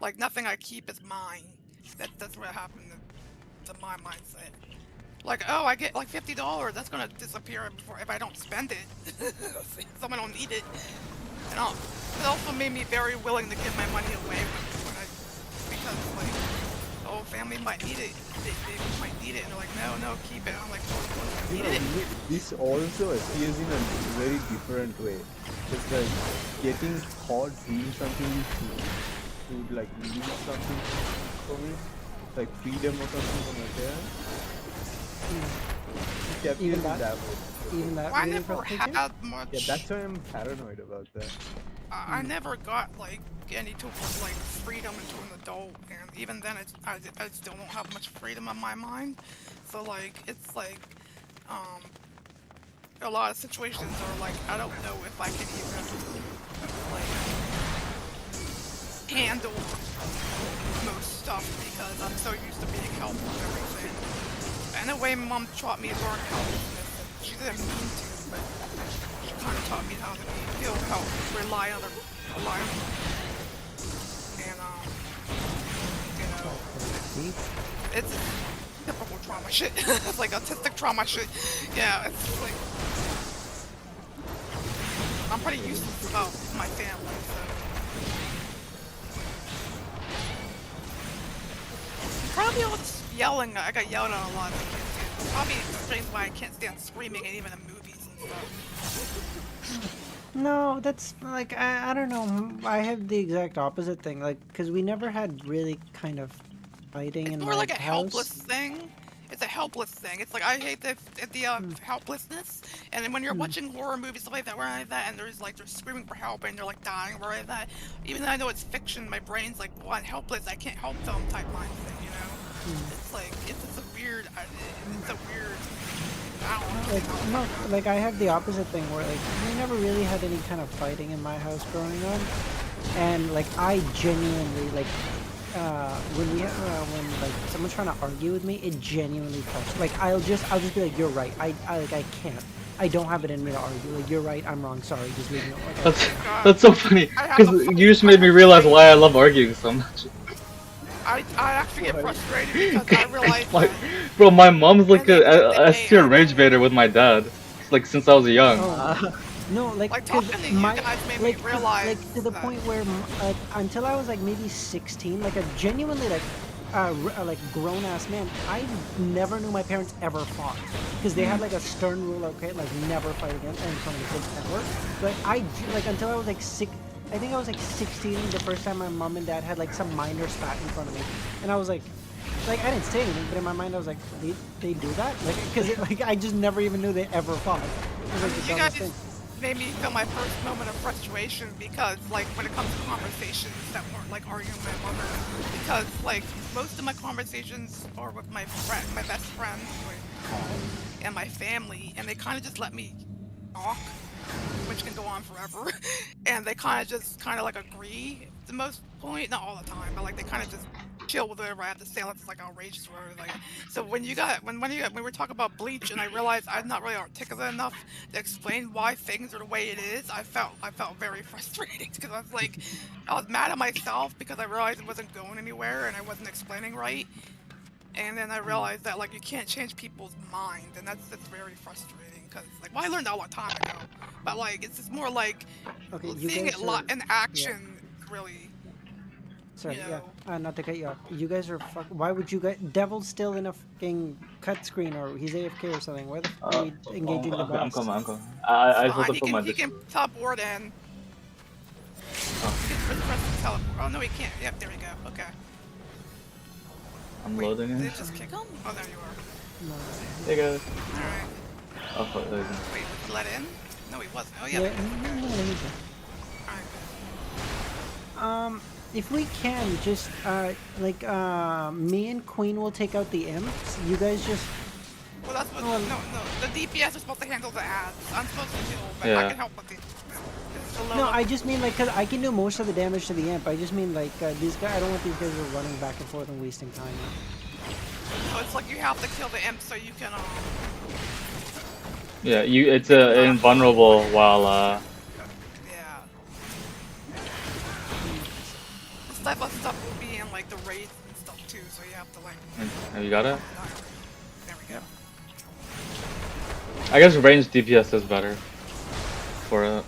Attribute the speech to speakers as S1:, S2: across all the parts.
S1: Like nothing I keep is mine. That's what happened to my mindset. Like, oh, I get like $50. That's gonna disappear before if I don't spend it. Someone don't need it. And it also made me very willing to give my money away because like, oh, family might need it. They might need it, and they're like, no, keep it. I'm like, oh,
S2: You
S1: need
S2: know,
S1: it.
S2: this also appears in a very different way. It's like getting caught doing something to like lose something from it, like freedom or something from your parents. It appears
S3: Even
S2: in
S3: that?
S2: that way.
S3: Even that
S1: Well, I
S3: really
S1: never
S3: frustrates you?
S1: had
S2: Yeah,
S1: much.
S2: that's why I'm paranoid about that.
S1: I never got like any to like freedom into an adult, and even then, I still don't have much freedom in my mind. So like, it's like, um, a lot of situations are like, I don't know if I can even like handle most stuff because I'm so used to being helpful and everything. And the way Mom taught me to learn helplessness, and she didn't mean to, but she kind of taught me how to feel help, rely on them, and you know, it's typical trauma shit. It's like autistic trauma shit. Yeah, it's like I'm pretty useless about my family, so. Probably all this yelling. I got yelled at a lot as a kid too. Probably explains why I can't stand screaming, and even in movies and stuff.
S3: No, that's like I don't know. I have the exact opposite thing. Like, because we never had really kind of fighting
S1: It's
S3: in
S1: more
S3: my
S1: like a helpless
S3: house.
S1: thing. It's a helpless thing. It's like I hate the helplessness. And then when you're watching horror movies stuff like that, where like that, and they're screaming for help and they're like dying, where like that. Even though I know it's fiction, my brain's like, well, I'm helpless. I can't help them type line thing, you know. It's like it's a weird. It's a weird. I don't know.
S3: Like no, like I have the opposite thing where like we never really had any kind of fighting in my house growing up, and like I genuinely like when like someone's trying to argue with me, it genuinely frustrates. Like I'll just be like, you're right. I like I can't. I don't have it in me to argue. Like you're right. I'm wrong. Sorry. Just leave me alone. Like,
S1: God.
S4: That's so funny
S1: I have
S4: because
S1: a
S4: you just made me realize why I love arguing so much.
S1: I actually get frustrated because I realize
S4: Like,
S1: that
S4: bro, my mom's like
S1: at the end of the
S4: a
S1: day,
S4: S-tier rage baiter with my dad, like since I was young.
S3: oh. No, like,
S1: like
S3: cause
S1: talking to you
S3: my,
S1: guys made me
S3: like,
S1: realize
S3: to the
S1: that.
S3: point where, like, until I was like maybe 16, like a genuinely like grown ass man, I never knew my parents ever fought, because they had like a stern rule, okay, like never fight against in front of the kids ever. But like until I was like I think I was like 16 the first time my mom and dad had like some minor spat in front of me, and I was like I didn't say anything, but in my mind I was like, they do that, like, because like I just never even knew they ever fought. It was like the
S1: You
S3: dumbest
S1: guys
S3: thing.
S1: made me feel my first moment of frustration because, like, when it comes to conversations that weren't like arguing with my mother, because like most of my conversations are with my best friends, and my family, and they kind of just let me talk, which can go on forever, and they kind of like agree at the most point, not all the time, but like they kind of just chill with whatever I have to say unless it's like outrageous or whatever. Like, so when we were talking about Bleach, and I realized I'm not really articulate enough to explain why things are the way it is, I felt very frustrated because I was mad at myself because I realized it wasn't going anywhere and I wasn't explaining right. And then I realized that like you can't change people's mind, and that's very frustrating because like, well, I learned that a long time ago, but like it's just more like
S3: Okay, you
S1: seeing
S3: guys
S1: it
S3: are,
S1: in
S3: yeah.
S1: action, really,
S3: Sorry,
S1: you
S3: yeah.
S1: know.
S3: Not to cut you off. You guys are why would you guys? Devil's still in a fucking cut screen, or he's AFK or something. Why the fuck are you engaging the
S4: I'm
S3: boss?
S4: coming, I'm coming.
S1: It's
S4: I just have
S1: fine.
S4: to put my
S1: He can teleport in.
S4: Oh,
S1: He can press the teleport. Oh no, he can't. Yep, there we go. Okay.
S4: I'm
S1: Wait,
S4: loading
S1: did
S4: it.
S1: it just kick him? Oh, there you are.
S3: No.
S4: Hey guys.
S1: All right.
S4: Oh fuck, there you go.
S1: Wait, was he let in? No, he wasn't. Oh yeah.
S3: Yeah.
S1: There he is. Okay.
S3: No,
S1: All right.
S3: if we can just like me and Queen will take out the imps. You guys just
S1: Well, that's what.
S3: well,
S1: No. The DPS is supposed to handle the ads. I'm supposed to heal, but I
S4: Yeah.
S1: can help with it. It's a low
S3: no.
S1: level.
S3: I just mean like, cause I can do most of the damage to the imp. I just mean like these guys. I don't want these guys just running back and forth and wasting time.
S1: So it's like you have to kill the imp so you can
S4: Yeah, it's invulnerable while
S1: yeah. It's type of stuff will be in like the raids and stuff too, so you have to like.
S4: Have you got it?
S1: There we go.
S4: I guess range DPS is better for it.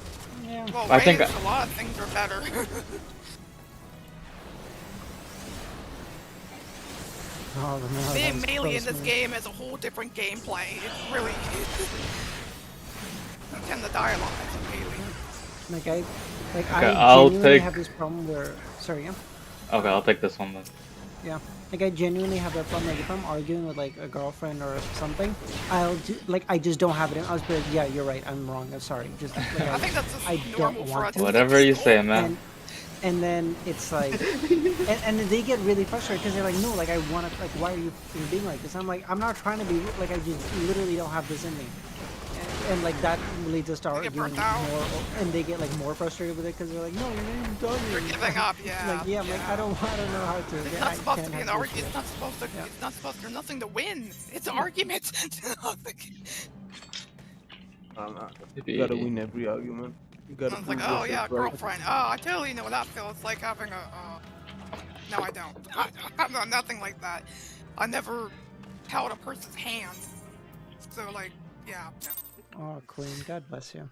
S3: Yeah.
S1: Well,
S4: I think
S1: raids, a lot of things are better.
S3: Oh, no,
S1: Being
S3: that was
S1: melee in
S3: close,
S1: this
S3: man.
S1: game is a whole different gameplay. It's really. And the dialogue is melee.
S3: Like
S4: Okay,
S3: I
S4: I'll
S3: genuinely
S4: take-
S3: have this problem where. Sorry, yeah.
S4: Okay, I'll take this one then.
S3: Yeah, like I genuinely have that problem. Like if I'm arguing with like a girlfriend or something, I just don't have it. I'll just be like, yeah, you're right. I'm wrong. I'm sorry. Just like,
S1: I think that's just
S3: I
S1: normal
S3: don't
S1: for
S3: want
S1: us.
S3: to.
S4: Whatever you say, man.
S3: And then it's like, and they get really frustrated because they're like, no, like I want to, like why are you being like this? I'm like, I'm not trying to be like I just literally don't have this in me. And like that leads us to
S1: They get
S3: arguing
S1: burnt out.
S3: more, and they get like more frustrated with it because they're like, no, you're not even done.
S1: You're giving up, yeah.
S3: Like yeah, I'm like I don't know how to.
S1: It's
S3: Yeah,
S1: not
S3: I
S1: supposed to
S3: can't
S1: be an
S3: have this
S1: argument.
S3: shit.
S1: It's not supposed to.
S3: Yeah.
S1: It's not supposed. There's nothing to win. It's an argument.
S2: You gotta win every argument. You gotta
S1: I was like,
S2: prove
S1: oh yeah,
S2: yourself right.
S1: girlfriend. Oh, I totally know what that feels like having a. No, I don't. I'm not nothing like that. I never held a person's hand. So like, yeah. No.
S3: Oh, Queen, God bless you.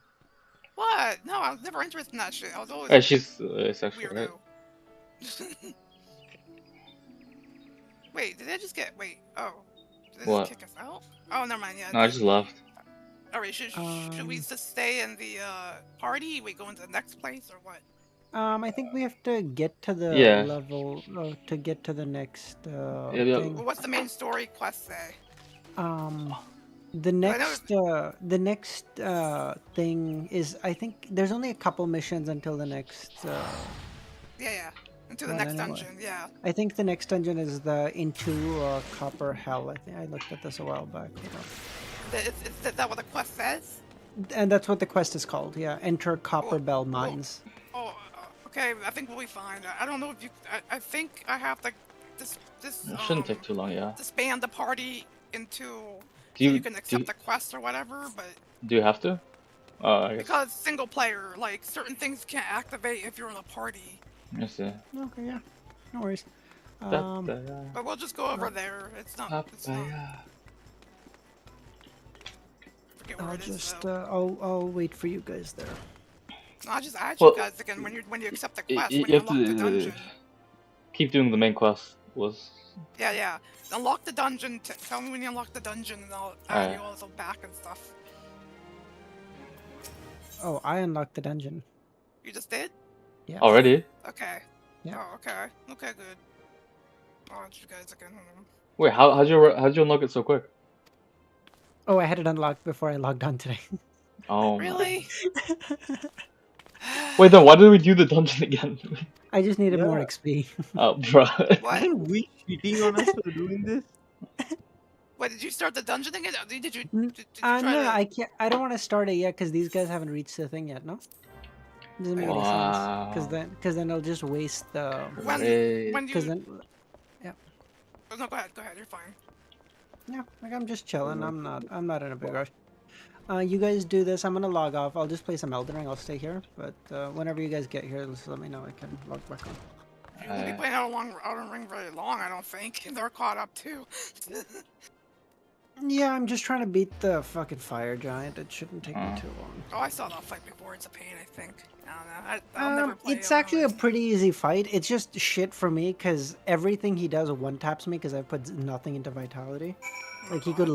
S1: What? No, I was never interested in that shit. I was always
S4: Hey, she's asexual, right?
S1: weirdo. Wait, did I just get? Wait. Oh, did they
S4: What?
S1: just kick us out? Oh, never mind. Yeah.
S4: No, I just left.
S1: Alright, should we just stay in the party? We go into the next place or what?
S3: I think we have to get to the
S4: Yeah.
S3: level to get to the next
S4: Yeah.
S3: thing.
S1: Well, what's the main story quest say?
S3: The next thing is I think there's only a couple missions until the next.
S1: Yeah. Into the
S3: Well,
S1: next
S3: anyway.
S1: dungeon. Yeah.
S3: I think the next dungeon is the Into Copper Hell. I think I looked at this a while back. Hold on.
S1: Is that what the quest says?
S3: And that's what the quest is called. Yeah, Enter Copper Bell Mines.
S1: Oh, okay. I think we'll be fine. I don't know if you. I think I have to. This.
S4: It shouldn't take too long, yeah.
S1: Disband the party into.
S4: Do you,
S1: so you can accept
S4: do,
S1: the quest or whatever, but
S4: do you have to? I guess.
S1: because single player, like certain things can't activate if you're in a party.
S4: Let's see.
S3: Okay, yeah, no worries.
S4: Papaya,
S1: But we'll just go over there. It's not. It's not.
S4: papaya.
S1: Forget where
S3: I'll
S1: it is.
S3: just
S1: though.
S3: I'll wait for you guys there.
S1: No, I'll just add
S4: Well,
S1: you guys again when you accept the
S4: You,
S1: quest.
S4: you
S1: When you
S4: have
S1: unlock the
S4: to
S1: dungeon.
S4: keep doing the main quest. Was
S1: Yeah. Unlock the dungeon. Tell me when you unlock the dungeon, and I'll add
S4: Alright.
S1: you also back and stuff.
S3: Oh, I unlocked the dungeon.
S1: You just did?
S3: Yeah.
S4: already?
S1: Okay.
S3: Yeah.
S1: Oh, okay. Okay, good. I'll add you guys again. Hold on.
S4: Wait, how'd you unlock it so quick?
S3: Oh, I had it unlocked before I logged on today.
S4: Oh. my-
S1: Really?
S4: Wait, then why did we do the dungeon again?
S3: I just needed more
S2: Yeah.
S3: XP.
S4: Oh, bro.
S1: What?
S2: Aren't we cheating on us for doing this?
S1: Wait, did you start the dungeon again? Did you?
S3: N-
S1: Did you try
S3: no,
S1: to...
S3: I can't. I don't want to start it yet because these guys haven't reached the thing yet. No, doesn't make any sense. Because then it'll just waste the.
S1: When
S4: Great.
S1: when you?
S3: Because then,
S1: Oh, no, go ahead. You're fine.
S3: yeah, like I'm just chilling. I'm not in a big rush. You guys do this. I'm gonna log off. I'll just play some Elden Ring. I'll stay here. But whenever you guys get here, just let me know. I can log back on.
S1: You won't be playing Outer Ring very long, I don't think. They're caught up too.
S3: Yeah, I'm just trying to beat the fucking fire giant. It shouldn't take me too long.
S1: Oh, I saw that fight before. It's a pain, I think. I don't know. I'll never play
S3: It's
S1: Outer
S3: actually a
S1: Ring.
S3: pretty easy fight. It's just shit for me because everything he does one taps me because I put nothing into vitality. Like he could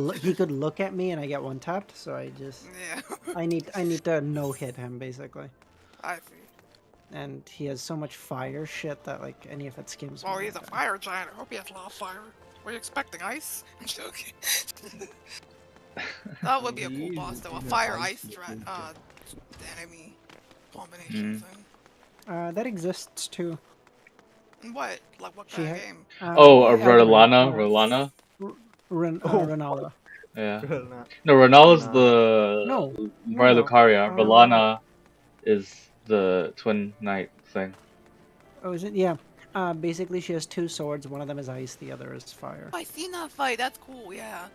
S3: look at me and I get one tapped. So I just
S1: Yeah,
S3: I need to no hit him basically.
S1: I see.
S3: And he has so much fire shit that like any if it skims
S1: Well,
S3: me.
S1: he's a fire giant. I hope he has a lot of fire. What are you expecting? Ice? I'm joking. That would be a cool boss, though. A fire ice enemy combination thing.
S3: That exists too.
S1: And what? Like what
S3: She
S1: kind of
S3: ha-
S1: game?
S4: Oh,
S3: Elden Ring,
S4: Rolana?
S3: Renala.
S4: Yeah.
S2: Well, nah.
S4: No, Renala's the
S3: No.
S4: Maria
S3: No.
S4: Lucaria. Rolana is the twin knight thing.
S3: Oh, is it? Yeah. Basically, she has two swords. One of them is ice. The other is fire.
S1: Oh, I seen that fight. That's cool. Yeah.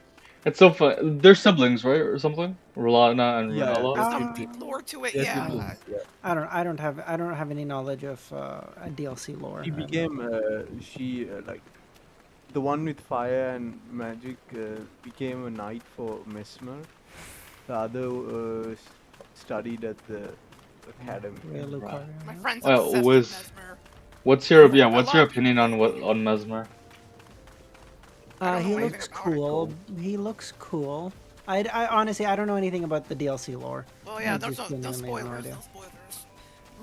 S4: It's so fun. They're siblings, right, or something? Rolana and
S2: Yeah,
S4: Runella.
S2: they're
S1: There's some
S2: siblings.
S1: deep lore to it,
S2: They're
S1: yeah.
S2: siblings. Yeah.
S3: I don't have any knowledge of a DLC lore.
S2: She became she like the one with fire and magic became a knight for Mesmer. The other studied at the academy.
S3: Rhea
S4: Right.
S3: Lucario,
S1: My
S3: yeah.
S1: friend's
S4: Well,
S1: obsessed with
S4: Wiz,
S1: Mesmer.
S4: what's your
S1: Like, a
S4: what's
S1: lot
S4: your
S1: of people
S4: opinion on
S1: like it.
S4: Mesmer?
S1: I don't
S3: He
S1: know anything
S3: looks
S1: about it.
S3: cool. He looks cool. I honestly I don't know anything about the DLC lore.
S1: Well,
S3: I
S1: yeah, there's
S3: just
S1: no
S3: genuinely have no
S1: spoilers,
S3: idea.
S1: no spoilers.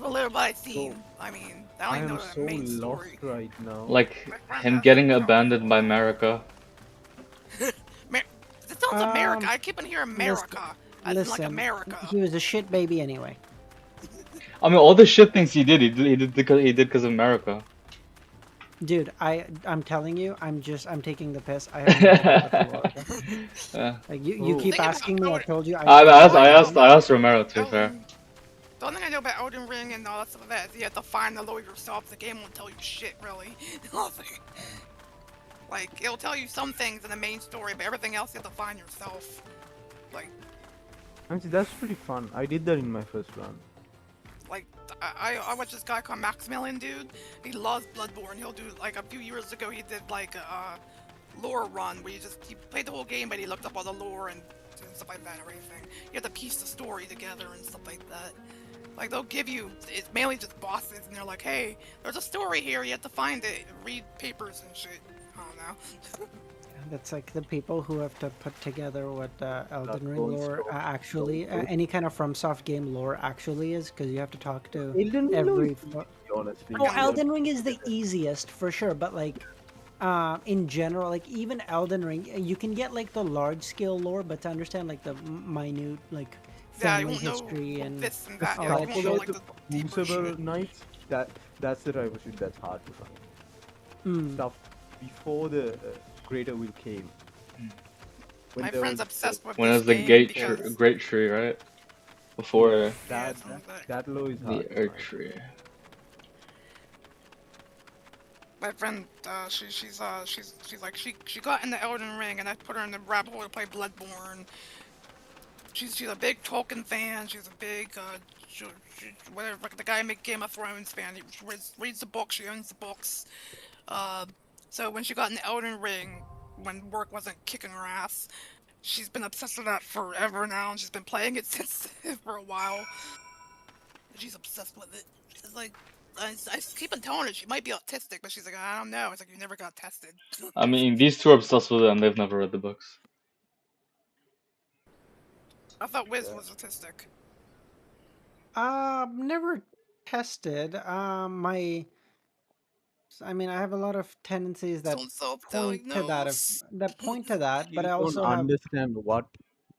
S1: A little by
S2: So
S1: theme. I mean, I don't
S2: I
S1: even
S2: am
S1: know the
S2: so
S1: main
S2: lost
S1: story.
S2: right now.
S4: Like
S1: My friend
S4: him
S1: has it.
S4: getting abandoned by America.
S1: Mer- it sounds America. I keep on hearing
S3: Listen,
S1: America. As in, like, America.
S3: he was a shit baby anyway.
S4: I mean, all the shit things he did because of America.
S3: Dude, I'm telling you, I'm taking the piss. I have no idea about the lore. Okay?
S4: Yeah.
S3: Like you
S2: Oh,
S3: keep
S1: Thing about
S3: asking me. I
S1: Elden,
S3: told you I
S4: I,
S3: don't
S4: I
S3: know
S4: asked, I
S3: anything.
S4: asked, I asked Romero to be fair.
S1: The only thing I know about Elden Ring and all that stuff like that is you have to find the lore yourself. The game won't tell you shit, really. Nothing. Like, it'll tell you some things in the main story, but everything else you have to find yourself. Like,
S2: actually, that's pretty fun. I did that in my first run.
S1: like I watched this guy called Maximilian, dude. He loves Bloodborne. He'll do, like, a few years ago he did like a lore run where he played the whole game, but he looked up all the lore and stuff like that and everything. You have to piece the story together and stuff like that. Like, they'll give you, it's mainly just bosses, and they're like, hey, there's a story here, you have to find it, read papers and shit. I don't know.
S3: That's like the people who have to put together what Elden Ring
S2: Dark
S3: lore
S2: Souls,
S3: actually,
S2: Souls.
S3: any kind of FromSoft game lore actually is, because you have to talk to
S2: Elden Ring
S3: every.
S2: is easy, honestly.
S3: Oh,
S1: Freaking-
S3: Elden Ring is the easiest for sure, but like, in general, like even Elden Ring, you can get like the large scale lore, but to understand like the minute like
S1: Yeah, you
S3: family
S1: won't know
S3: history and
S1: this and
S2: The
S1: that.
S3: all
S1: Yeah,
S3: that
S1: you
S2: stuff
S1: won't know,
S3: shit.
S1: like,
S2: about
S1: the
S2: the
S1: deeper
S2: Crucible
S1: shit.
S2: Knights, that's the type of shit that's hard to find.
S3: Mm.
S2: Stuff before the Greater Will came. When
S1: My
S2: there
S1: friend's
S2: was
S1: obsessed with
S4: When it
S1: this
S4: was the
S1: game because...
S4: great tree, right? Before
S1: Yeah,
S2: that
S1: something like that.
S2: that law is
S4: the
S2: hard to
S4: earth
S2: find.
S4: tree.
S1: My friend, she's like, she got in the Elden Ring, and I put her in the rabbit hole to play Bloodborne. She's a big Tolkien fan. She's a big whatever, like the guy make Game of Thrones fan. He reads the books. She owns the books. Uh, so when she got in the Elden Ring, when work wasn't kicking her ass, she's been obsessed with that forever now, and she's been playing it since for a while. She's obsessed with it. She's like, I keep on telling her she might be autistic, but she's like, I don't know. It's like, you never got tested.
S4: I mean, these two are obsessed with it and they've never read the books.
S1: I thought Wiz was autistic.
S3: Never tested. I mean, I have a lot of tendencies that
S1: Don't
S3: point to that of
S1: self-diagnose.
S3: that point to that, but
S2: You
S3: I
S2: don't
S3: also have,
S2: understand what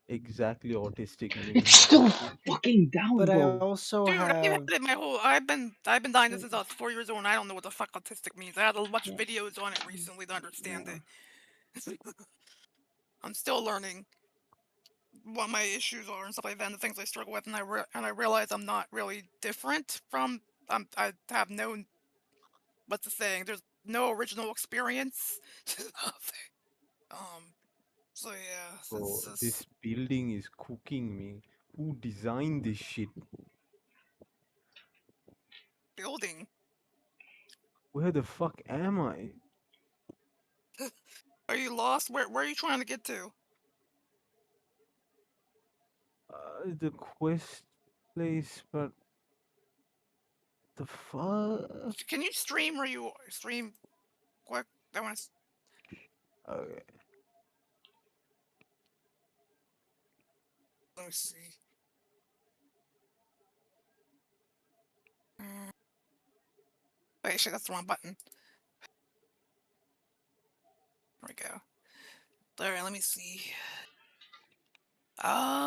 S2: exactly autistic
S4: It's
S2: means.
S4: still fucking down,
S3: but I
S4: bro.
S3: also
S1: Dude, I've
S3: have,
S1: had it my whole. I've been diagnosed since I was 4 years old, and I don't know what the fuck autistic means. I had to watch
S3: yeah,
S1: videos on it recently to understand
S3: yeah.
S1: it. I'm still learning what my issues are and stuff like that, and the things I struggle with, and I realize I'm not really different from. I have no, what's the saying? There's no original experience. um. So yeah,
S2: So
S1: it's
S2: this
S1: just
S2: building is cooking me. Who designed this shit?
S1: building.
S2: Where the fuck am I?
S1: Are you lost? Where are you trying to get to?
S2: The quest place, but the fuck?
S1: Can you stream where you stream quick? I want to.
S2: Okay.
S1: Let me see. Mm, Wait, shit, that's the wrong button. There we go. Alright, let me see. Uh,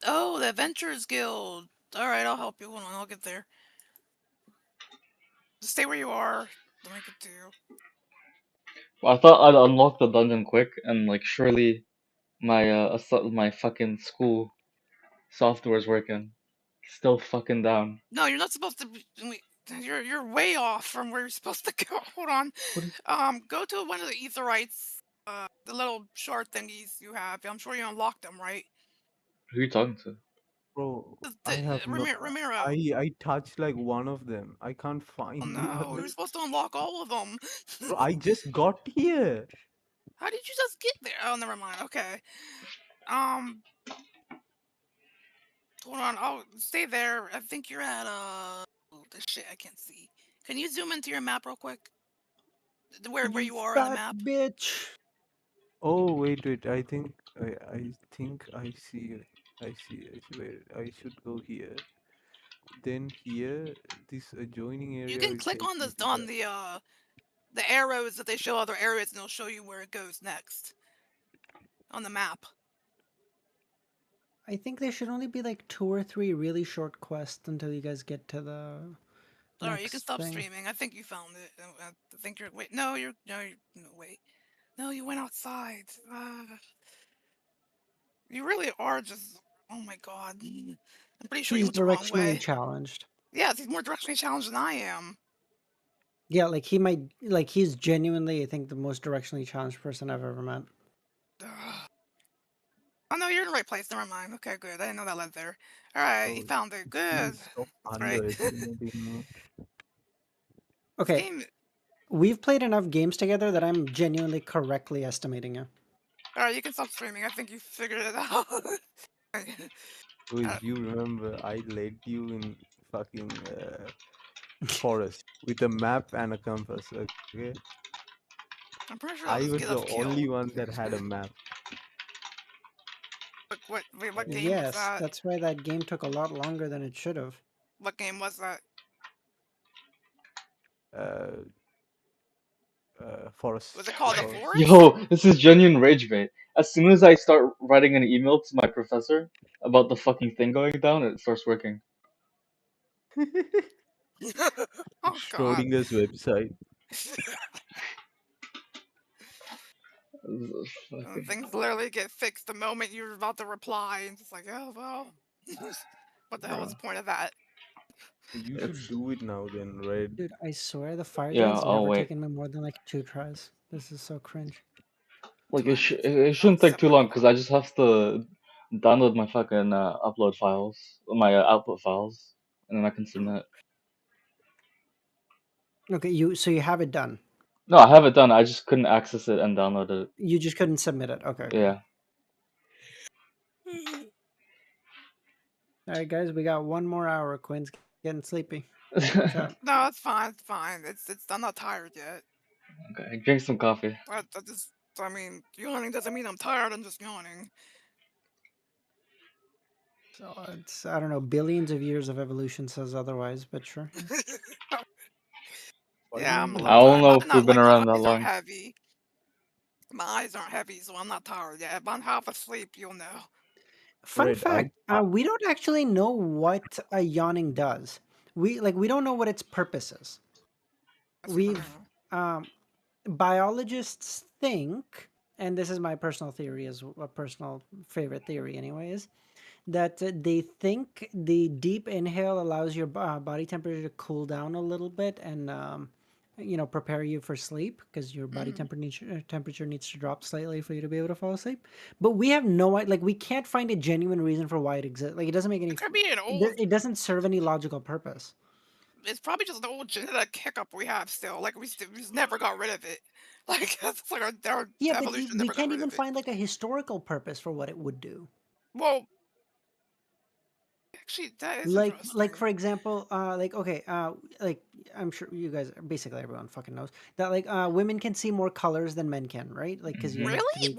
S1: oh, the Adventurers Guild. Alright, I'll help you. Hold on, I'll get there. Just stay where you are. Let me get to you.
S4: I thought I'd unlock the dungeon quick and like surely my fucking school software's working. Still fucking down.
S1: No, you're not supposed to be. Wait, you're way off from where you're supposed to go. Hold on.
S4: What is
S1: Go to one of the Aetherites. The little short thingies you have. I'm sure you unlocked them, right?
S4: Who are you talking to?
S2: Bro, I
S1: The,
S2: have no.
S1: Ramiro.
S2: I touched like one of them. I can't
S1: Oh
S2: find the
S1: no, you're
S2: others.
S1: supposed to unlock all of them.
S2: Bro, I just got here.
S1: How did you just get there? Oh, never mind. Okay. Um, hold on. I'll stay there. I think you're at oh, this shit I can't see. Can you zoom into your map real quick? Where
S3: You
S1: you are on the
S3: fat
S1: map?
S3: bitch.
S2: Oh wait. I think I see it. I see. Wait, I should go here. Then here, this adjoining
S1: You
S2: area
S1: can
S2: will
S1: click
S2: take
S1: on
S2: me to
S1: the arrows that they show other areas, and it'll show you where it goes next on the map.
S3: I think there should only be like 2 or 3 really short quests until you guys get to the
S1: All right, you can
S3: next
S1: stop
S3: thing.
S1: streaming. I think you found it. I think you're wait. No, no wait. No, you went outside. You really are just. Oh my god. I'm pretty sure you
S3: He's
S1: went the wrong
S3: directionally
S1: way.
S3: challenged.
S1: Yes, he's more directionally challenged than I am.
S3: Yeah, like he might, like he's genuinely, I think, the most directionally challenged person I've ever met.
S1: Ugh. Oh no, you're in the right place. Never mind. Okay, good. I didn't know that led there. All right, you
S2: bro.
S1: found it. Good.
S2: Dude, stop
S1: That's great.
S2: underestimating me.
S1: This
S3: Okay,
S1: game.
S3: we've played enough games together that I'm genuinely correctly estimating you.
S1: All right, you can stop streaming. I think you figured it out.
S2: Bro,
S1: Uh,
S2: if you remember, I led you in fucking forest with a map and a compass. Okay,
S1: I'm pretty sure that
S2: I
S1: was
S2: was
S1: get
S2: the
S1: us
S2: only
S1: killed.
S2: one that had a map.
S1: What? Wait, what
S2: Okay.
S1: game was
S3: Yes,
S1: that?
S3: that's why that game took a lot longer than it should have.
S1: What game was that?
S2: Uh,
S1: Was it
S2: forest.
S1: called The
S2: Forest.
S1: Forest?
S4: Yo, this is genuine rage bait. As soon as I start writing an email to my professor about the fucking thing going down, it starts working.
S1: Oh God.
S2: Schrodinger's website.
S1: And
S4: Fucking,
S1: things literally get fixed the moment you're about to reply, and it's like, oh well. What the hell was
S4: bruh.
S1: the point of that?
S2: You should
S4: It's
S2: do it now then, Red.
S3: Dude, I swear the fire
S4: yeah.
S3: giant's
S4: I'll
S3: never
S4: wait.
S3: taken me more than like 2 tries. This is so cringe.
S4: Like
S1: Do I need
S4: it
S1: oh
S4: shouldn't take too
S1: separate
S4: long because I
S1: file?
S4: just have to download my fucking upload files, my output files, and then I can submit.
S3: Okay, you have it done.
S4: No, I have it done. I just couldn't access it and download it.
S3: You just couldn't submit it. Okay, okay.
S4: Yeah.
S3: All right, guys, we got 1 more hour. Quinn's getting sleepy. Watch out.
S1: No, it's fine. It's fine. It's. I'm not tired yet.
S4: Okay, drink some coffee.
S1: I just. I mean, yawning doesn't mean I'm tired. I'm just yawning.
S3: So it's, I don't know, billions of years of evolution says otherwise, but sure.
S2: Why do
S1: Yeah,
S2: you
S1: I'm a
S2: know
S1: little
S4: I don't
S1: tired,
S4: know
S1: but
S4: if
S1: I'm
S4: we've
S1: not
S4: been
S1: like my
S4: around that
S1: eyes aren't
S4: long.
S1: heavy. My eyes aren't heavy, so I'm not tired yet. If I'm half asleep, you'll know.
S3: Fun
S2: Red?
S3: fact, we don't actually know what a yawning does. We don't know what its purpose is.
S1: That's
S3: We've
S1: true.
S3: biologists think, and this is my personal theory, as a personal favorite theory anyways, that they think the deep inhale allows your body temperature to cool down a little bit and prepare you for sleep because your body
S1: Hmm.
S3: temperature needs to drop slightly for you to be able to fall asleep. But we have like we can't find a genuine reason for why it exists. Like it doesn't make any
S1: It could be an
S3: it,
S1: old.
S3: it doesn't serve any logical purpose.
S1: It's probably just an old genetic hiccup we have still. Like we just never got rid of it. Like it's like our
S3: Yeah, but
S1: evolution
S3: we
S1: never got
S3: can't
S1: rid
S3: even
S1: of it.
S3: find like a historical purpose for what it would do.
S1: Well, actually, that is
S3: Like
S1: interesting.
S3: for example, like okay, like I'm sure you guys, basically everyone fucking knows that like women can see more colors than men can, right? Like because you
S4: Hmm.
S3: have to
S1: Really?
S3: be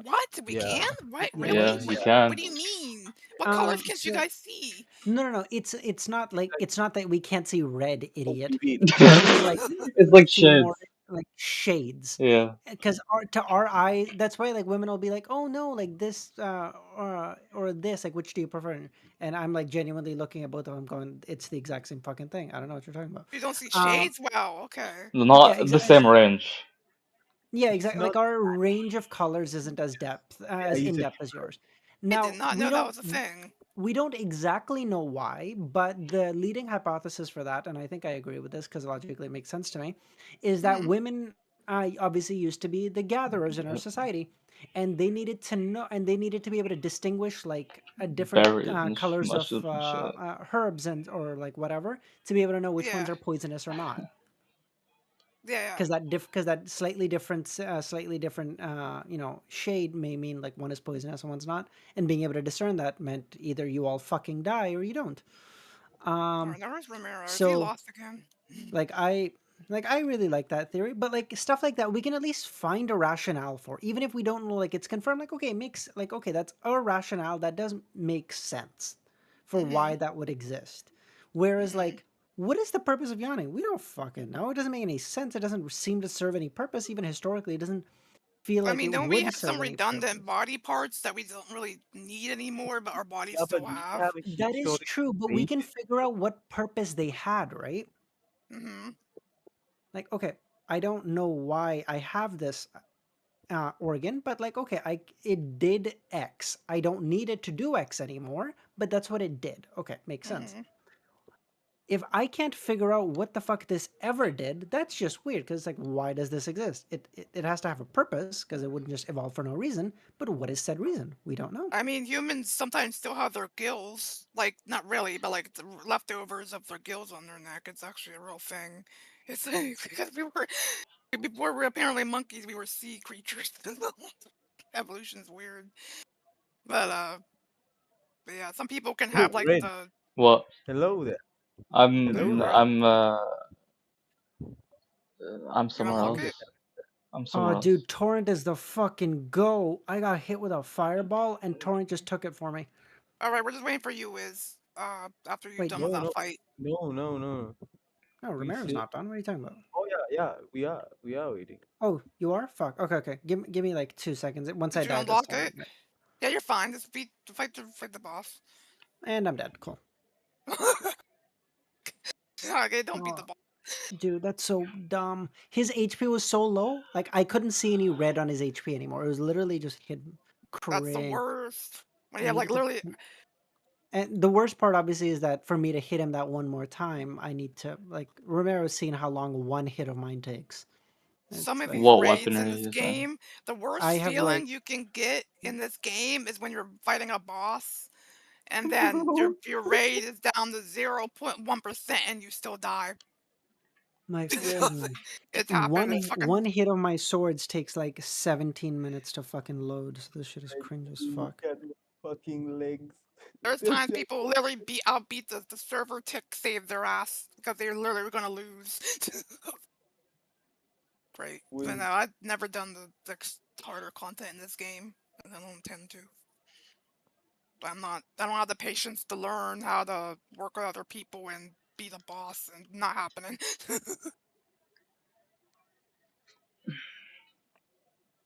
S1: What? We
S2: Yeah.
S1: can? What?
S3: yeah,
S1: Really?
S4: Yeah,
S3: yeah.
S4: you
S1: What
S4: can.
S1: do you mean? What colors can't you
S3: So
S1: guys see?
S3: no, it's not like it's not that we can't see red,
S2: What do
S3: idiot.
S2: you mean?
S3: It's literally like
S4: It's
S3: can
S4: like
S3: see more
S4: shades.
S3: like shades.
S4: Yeah.
S3: Because to our eye, that's why like women will be like, oh no, like this or this, like which do you prefer? And I'm like genuinely looking at both of them, going, it's the exact same fucking thing. I don't know what you're talking about.
S1: You don't see
S3: Um,
S1: shades? Wow. Okay.
S3: yeah,
S4: Not the same
S3: exactly.
S4: range.
S3: Yeah,
S2: It's
S3: exactly.
S2: not.
S3: Like our range of colors isn't as depth
S2: Yeah,
S3: as
S2: he's
S3: in
S2: a
S3: depth as
S2: keeper.
S3: yours.
S1: I did
S3: Now
S1: not know that was a thing.
S3: we don't exactly know why, but the leading hypothesis for that, and I think I agree with this because logically it makes sense to me, is that
S1: Hmm.
S3: women obviously used to be the gatherers in our
S4: Yep.
S3: society, and they needed to know, and they needed to be able to distinguish like different
S4: Berries and
S3: colors of
S4: mushrooms and shit.
S3: herbs and or like whatever to be able to know which ones
S1: Yeah.
S3: are poisonous or not.
S1: Yeah, yeah.
S3: Because that slightly different shade may mean like one is poisonous and one's not, and being able to discern that meant either you all fucking die or you don't.
S1: Alright, now where's Romero? Is he
S3: So
S1: lost again?
S3: like I really like that theory, but like stuff like that we can at least find a rationale for, even if we don't know like it's confirmed. Like okay, it makes like okay, that's a rationale that does make sense for
S1: Mm-hmm.
S3: why that would exist. Whereas
S1: Mm-hmm.
S3: like, what is the purpose of yawning? We don't fucking know. It doesn't make any sense. It doesn't seem to serve any purpose. Even historically, it doesn't feel
S1: I
S3: like
S1: mean,
S3: it
S1: don't we
S3: would
S1: have
S3: serve
S1: some
S3: any
S1: redundant
S3: purpose.
S1: body parts that we don't really need anymore, but our bodies
S2: Yeah, but
S1: still
S2: we
S1: have?
S2: have a
S3: That is
S2: historical
S3: true, but we
S2: weight.
S3: can figure out what purpose they had, right?
S1: Mm-hmm.
S3: Like, okay, I don't know why I have this organ, but like, okay, it did X. I don't need it to do X anymore, but that's what it did. Okay, makes sense.
S1: Mm-hmm.
S3: If I can't figure out what the fuck this ever did, that's just weird. Because like, why does this exist? It has to have a purpose because it wouldn't just evolve for no reason. But what is said reason? We don't know.
S1: I mean, humans sometimes still have their gills. Like, not really, but like the leftovers of their gills on their neck. It's actually a real thing. It's because before we were apparently monkeys, we were sea creatures. Evolution's weird. But but yeah, some people can have like
S2: Red,
S1: the
S4: What?
S2: hello there. Hello
S4: I'm
S2: there.
S4: I'm uh I'm
S1: you
S4: somewhere
S1: unlock
S2: Hello
S1: it.
S2: there.
S4: else. I'm
S3: Oh,
S4: somewhere
S3: dude,
S4: else.
S3: Torrent is the fucking go. I got hit with a fireball, and Torrent just took it for me.
S1: All right, we're just waiting for you, Wiz. After you're
S3: Wait,
S1: done with
S2: No,
S1: that
S2: no,
S1: fight.
S2: no.
S3: no,
S2: We
S3: Romero's
S2: still.
S3: not done. What are you talking about?
S2: Oh yeah, we are waiting.
S3: Oh, you are? Fuck. Okay, okay. Give me like 2 seconds. Once I
S1: Did you
S3: die, just
S1: unlock
S3: tell me.
S1: it? Yeah, you're fine. Just fight the boss.
S3: And I'm dead. Cool.
S1: Okay, don't beat the
S3: Oh,
S1: boss.
S3: dude, that's so dumb. His HP was so low, like I couldn't see any red on his HP anymore. It was literally just hidden.
S1: That's the
S3: Cringe.
S1: worst. When
S3: I
S1: you have like
S3: needed to.
S1: literally
S3: And the worst part, obviously, is that for me to hit him that one more time, I need to like Romero's seen how long one hit of mine takes.
S1: some
S3: It's
S1: of
S3: like
S1: these
S4: What
S1: raids
S4: weapon are
S1: in
S4: you
S1: this
S4: using?
S1: game, the worst
S3: I have like
S1: feeling you can get in this game is when you're fighting a boss and then your raid is down to 0.1% and you still die.
S3: my friend.
S1: It's happened.
S3: One
S1: It's fucking
S3: one hit of my swords takes like 17 minutes to fucking load. So this shit is
S2: Like,
S3: cringe as
S2: look
S3: fuck.
S2: at my fucking legs.
S1: there's
S2: They're
S1: times
S2: just
S1: people literally outbeat the server to save their ass because they're literally gonna lose. Great. But
S2: with
S1: no, I've never done the harder content in this game, and I don't intend to. I don't have the patience to learn how to work with other people and be the boss, and not happening.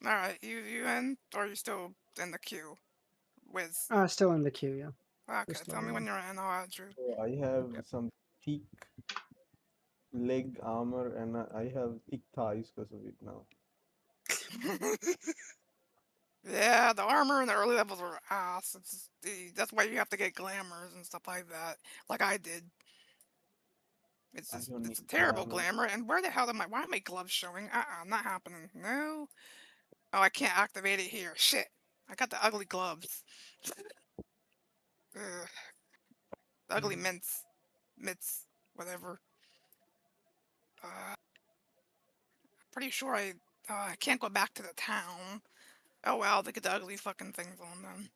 S1: All right, you in, or are you still in the queue? With
S3: Still in the queue, yeah.
S1: okay,
S3: Just
S1: tell me when
S3: loading.
S1: you're in. I'll add you.
S2: I have
S3: Okay.
S2: some thick leg armor and I have thick thighs because of it now.
S1: Yeah, the armor in the early levels are ass. That's why you have to get glamours and stuff like that, like I did.
S2: I don't
S1: It's
S2: need
S1: a terrible
S2: glamour.
S1: glamour. And where the hell am I? Why are my gloves showing? Not happening. No. Oh, I can't activate it here. Shit. I got the ugly gloves. Ugh, the ugly mitts, whatever. Pretty sure I can't go back to the town. Oh well, they get the ugly fucking things on them.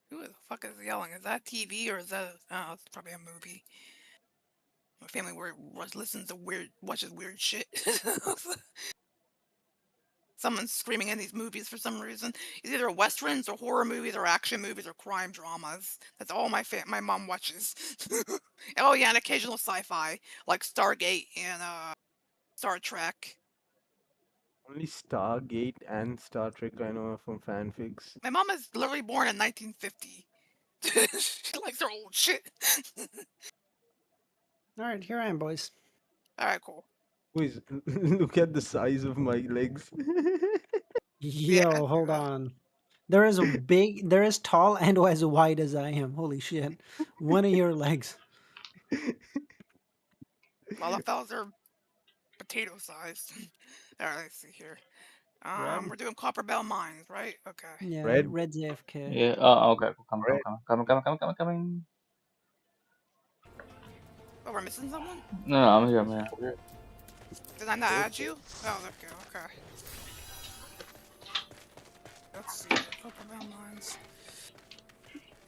S1: Who the fuck is yelling? Is that TV or is that? Oh, it's probably a movie. My family listens to watches weird shit. Someone's screaming in these movies for some reason. It's either westerns or horror movies or action movies or crime dramas. That's all my mom watches. Oh yeah, and occasional sci-fi like Stargate and Star Trek.
S2: Only Stargate and Star Trek I know from fanfics.
S1: My mom is literally born in 1950. She likes her old shit.
S3: All right, here I am, boys.
S1: All right, cool.
S2: Boys, look at the size of my legs.
S1: Yeah,
S3: Yo, hold on. There is tall and as wide as I am. Holy shit. One of your legs.
S1: LFLs are potato sized. Alright, let's see here.
S2: Yeah,
S1: We're doing Copper Bell Mines, right? Okay.
S3: Yeah,
S2: red,
S3: Red's AFK.
S4: Yeah. Oh, okay.
S2: red.
S4: Coming.
S1: Oh, we're missing someone?
S4: No, I'm here, man.
S1: Did I not add you? Oh, okay, okay. Let's see here. Copper Bell Mines.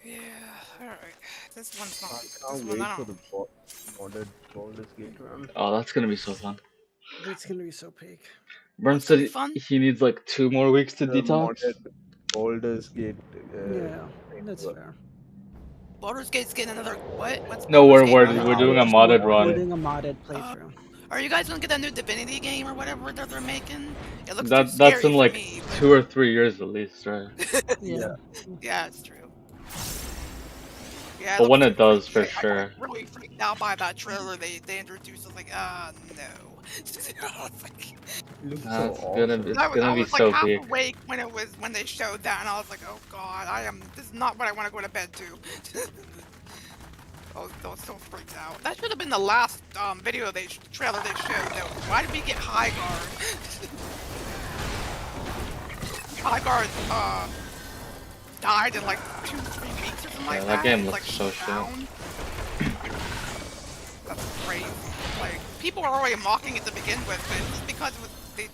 S1: Yeah, alright. This one's not.
S2: I
S1: This
S2: can't
S1: one,
S2: wait
S1: I
S2: for
S1: don't.
S2: the modded Baldur's Gate run.
S4: Oh, that's gonna be so fun.
S3: It's gonna be so peak.
S4: Burn
S1: What's gonna be
S4: said
S1: fun?
S4: he needs like 2 more weeks to
S2: The
S4: detox.
S2: modded Baldur's Gate.
S3: Yeah, that's
S2: framework.
S3: fair.
S1: Baldur's Gate's getting another. What? What's
S4: No,
S1: Baldur's
S4: we're
S1: Gate
S4: we're
S1: running?
S4: we're doing a
S3: Just
S4: modded
S3: we're
S4: run.
S3: doing a modded playthrough.
S1: Are you guys gonna get that new Divinity game or whatever that they're making? It looks too
S4: That's
S1: scary
S4: in
S1: for
S4: like
S1: me.
S4: 2 or 3 years at least, right?
S3: Yeah.
S1: Yeah, it's true. Yeah,
S4: But when
S1: looks
S4: it
S1: too
S4: does,
S1: freaky.
S4: for
S1: I
S4: sure.
S1: got really freaked out by that trailer they introduced. I was like, no. I was like,
S2: It looks
S4: Nah,
S2: so
S4: it's
S2: awesome.
S4: gonna
S1: I
S4: be
S1: was like
S4: so
S1: half
S4: big.
S1: awake when they showed that, and I was like, oh god, this is not what I want to go to bed to. I was so freaked out. That should have been the last trailer they showed. Though. Why did we get High Guard? High Guard died in like 2-3 weeks or something like
S4: Yeah,
S1: that.
S4: that game
S1: It's,
S4: looks
S1: like,
S4: so shit.
S1: down. That's crazy. Like people were already mocking it to begin with, but it's just because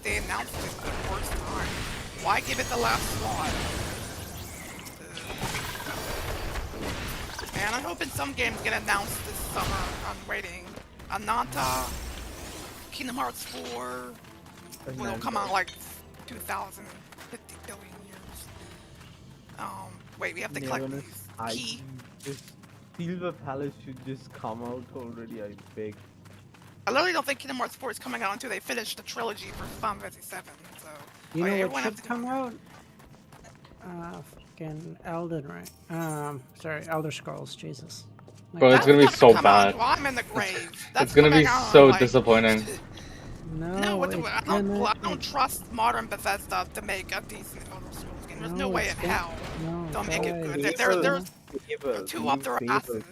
S1: they announced it at the worst time. Why give it the last slot? And I'm hoping some games get announced this summer. I'm waiting. Ananta, Kingdom Hearts 4 will come out like 2,050 billion years. Wait, we have to collect these. Key.
S2: This Silver Palace should just come out already. I beg.
S1: I literally don't think Kingdom Hearts 4 is coming out until they finish the trilogy for Final Fantasy 7. So
S3: You know
S1: everyone
S3: what
S1: has
S3: should
S1: to
S3: come out? Fucking Elden Ring. Sorry, Elder Scrolls. Jesus. My
S4: Bro, it's
S3: God.
S4: gonna be
S1: That's
S4: so
S1: come out
S4: bad.
S1: while I'm in the grave. That's
S4: It's gonna be
S1: coming out,
S4: so
S1: like,
S4: disappointing.
S3: No, it's
S1: I
S3: gonna.
S1: don't trust modern Bethesda to make a decent Elder Scrolls game. There's no
S3: No,
S1: way
S3: it's
S1: in
S3: gonna-
S1: hell
S3: No,
S1: they'll make it good.
S3: guys,
S1: They're too up their asses.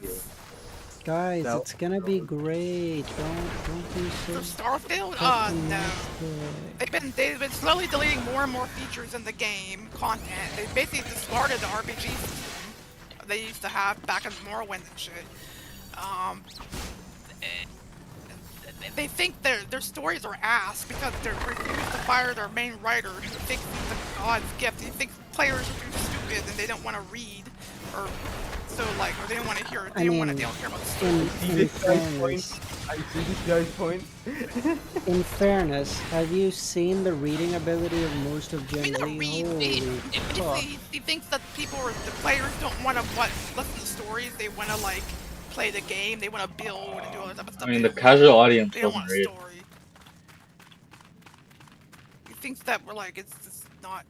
S3: Guys,
S2: That-
S3: it's gonna be great. Don't be
S1: For
S3: so
S1: Starfield? No.
S3: pessimistic.
S1: They've been slowly deleting more and more features in the game content. They basically discarded the RPG system they used to have back in Morrowind and shit. They think their stories are ass because they're refused to fire their main writer who thinks he's a god's gift. He thinks players are too stupid and they don't want to read, or they don't want to hear. They don't care about the story.
S3: In fairness,
S2: I see this guy's point.
S3: in fairness, have you seen the reading ability of most of Gen Z? Holy fuck.
S1: He thinks that the players don't want to listen to stories. They want to play the game. They want to build and do all that type of stuff.
S4: I mean, the casual audience
S1: They don't
S4: doesn't
S1: want a
S4: read.
S1: story. He thinks that it's just not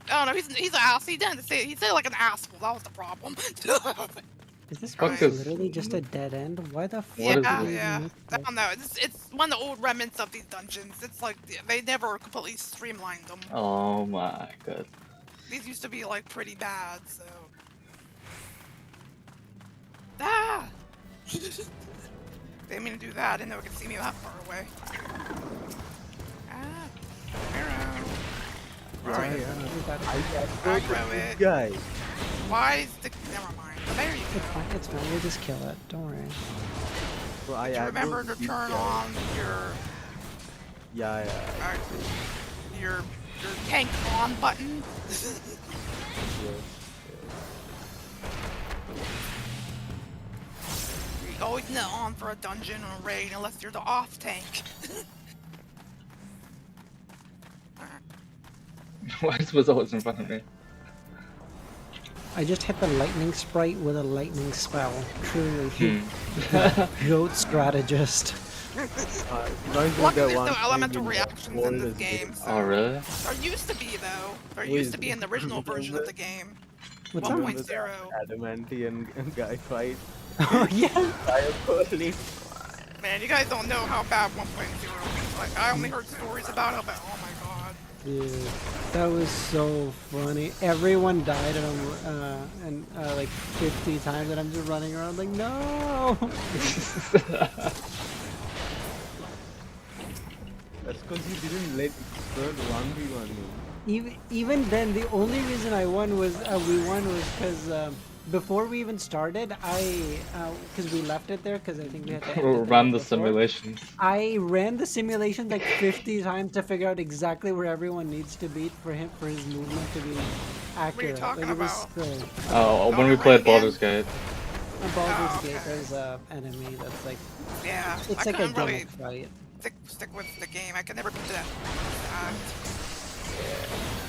S1: I don't know. He's an ass. He didn't say. He said like an asshole. That was the problem.
S3: Is this
S4: Fuck
S3: place
S4: is-
S3: literally just a dead end? Why the fuck?
S4: What is
S1: yeah,
S4: it?
S1: yeah. I don't know. It's one of the old remnants of these dungeons. It's like they never completely streamlined them.
S4: Oh my god.
S1: These used to be like pretty bad. So. Ah. They didn't mean to do that. I didn't know it could see me that far away. Ah. Arrow. Right. Aggro it.
S2: Guy.
S1: Why is the... Never mind. There you
S3: It's
S1: go.
S3: fine, it's fine. We'll just kill it. Don't worry.
S2: So I
S1: Just remember
S2: aggroed
S1: to
S2: this
S1: turn
S2: guy.
S1: on your
S2: Yeah.
S1: your tank on button.
S2: Yes.
S1: You always know on for a dungeon or a raid unless you're the off tank.
S4: Why was always in front of me?
S3: I just hit the lightning sprite with a lightning spell. Truly. Goat strategist.
S2: Reminds me of
S1: Luckily,
S2: that
S1: there's
S2: one
S1: no
S2: thing
S1: elemental
S2: in
S1: reactions in this
S2: Baldur's
S1: game.
S2: Gate.
S1: So.
S4: Oh really?
S1: There used to be though. There
S2: Wait,
S1: used to be in the original version of the game.
S3: What's
S2: Remember
S3: up?
S1: 1.0.
S2: that Adamantian guy fight?
S3: Oh yeah.
S2: Holy.
S1: Man, you guys don't know how bad 1.0 is. Like, I only heard stories about it, but oh my god.
S3: Dude, that was so funny. Everyone died and like 50 times, and I'm just running around like, no!
S2: That's because you didn't let Bird 1v1 you.
S3: Even then, the only reason we won was because before we even started, because we left it there because I think we had to end it the
S4: Ran
S3: night
S4: the
S3: before.
S4: simulations.
S3: I ran the simulations like 50 times to figure out exactly where everyone needs to be for his movement to be accurate.
S1: talking
S3: Like, it was
S1: about?
S3: so.
S4: Oh, when
S1: Oh,
S4: we
S1: the
S4: played
S1: rain game?
S4: Baldur's Gate.
S3: On Baldur's
S1: Oh,
S3: Gate,
S1: okay.
S3: there's a enemy that's like
S1: Yeah,
S3: it's
S1: I
S3: like a
S1: couldn't really
S3: gimmick fight.
S1: stick with the game. I can never beat that.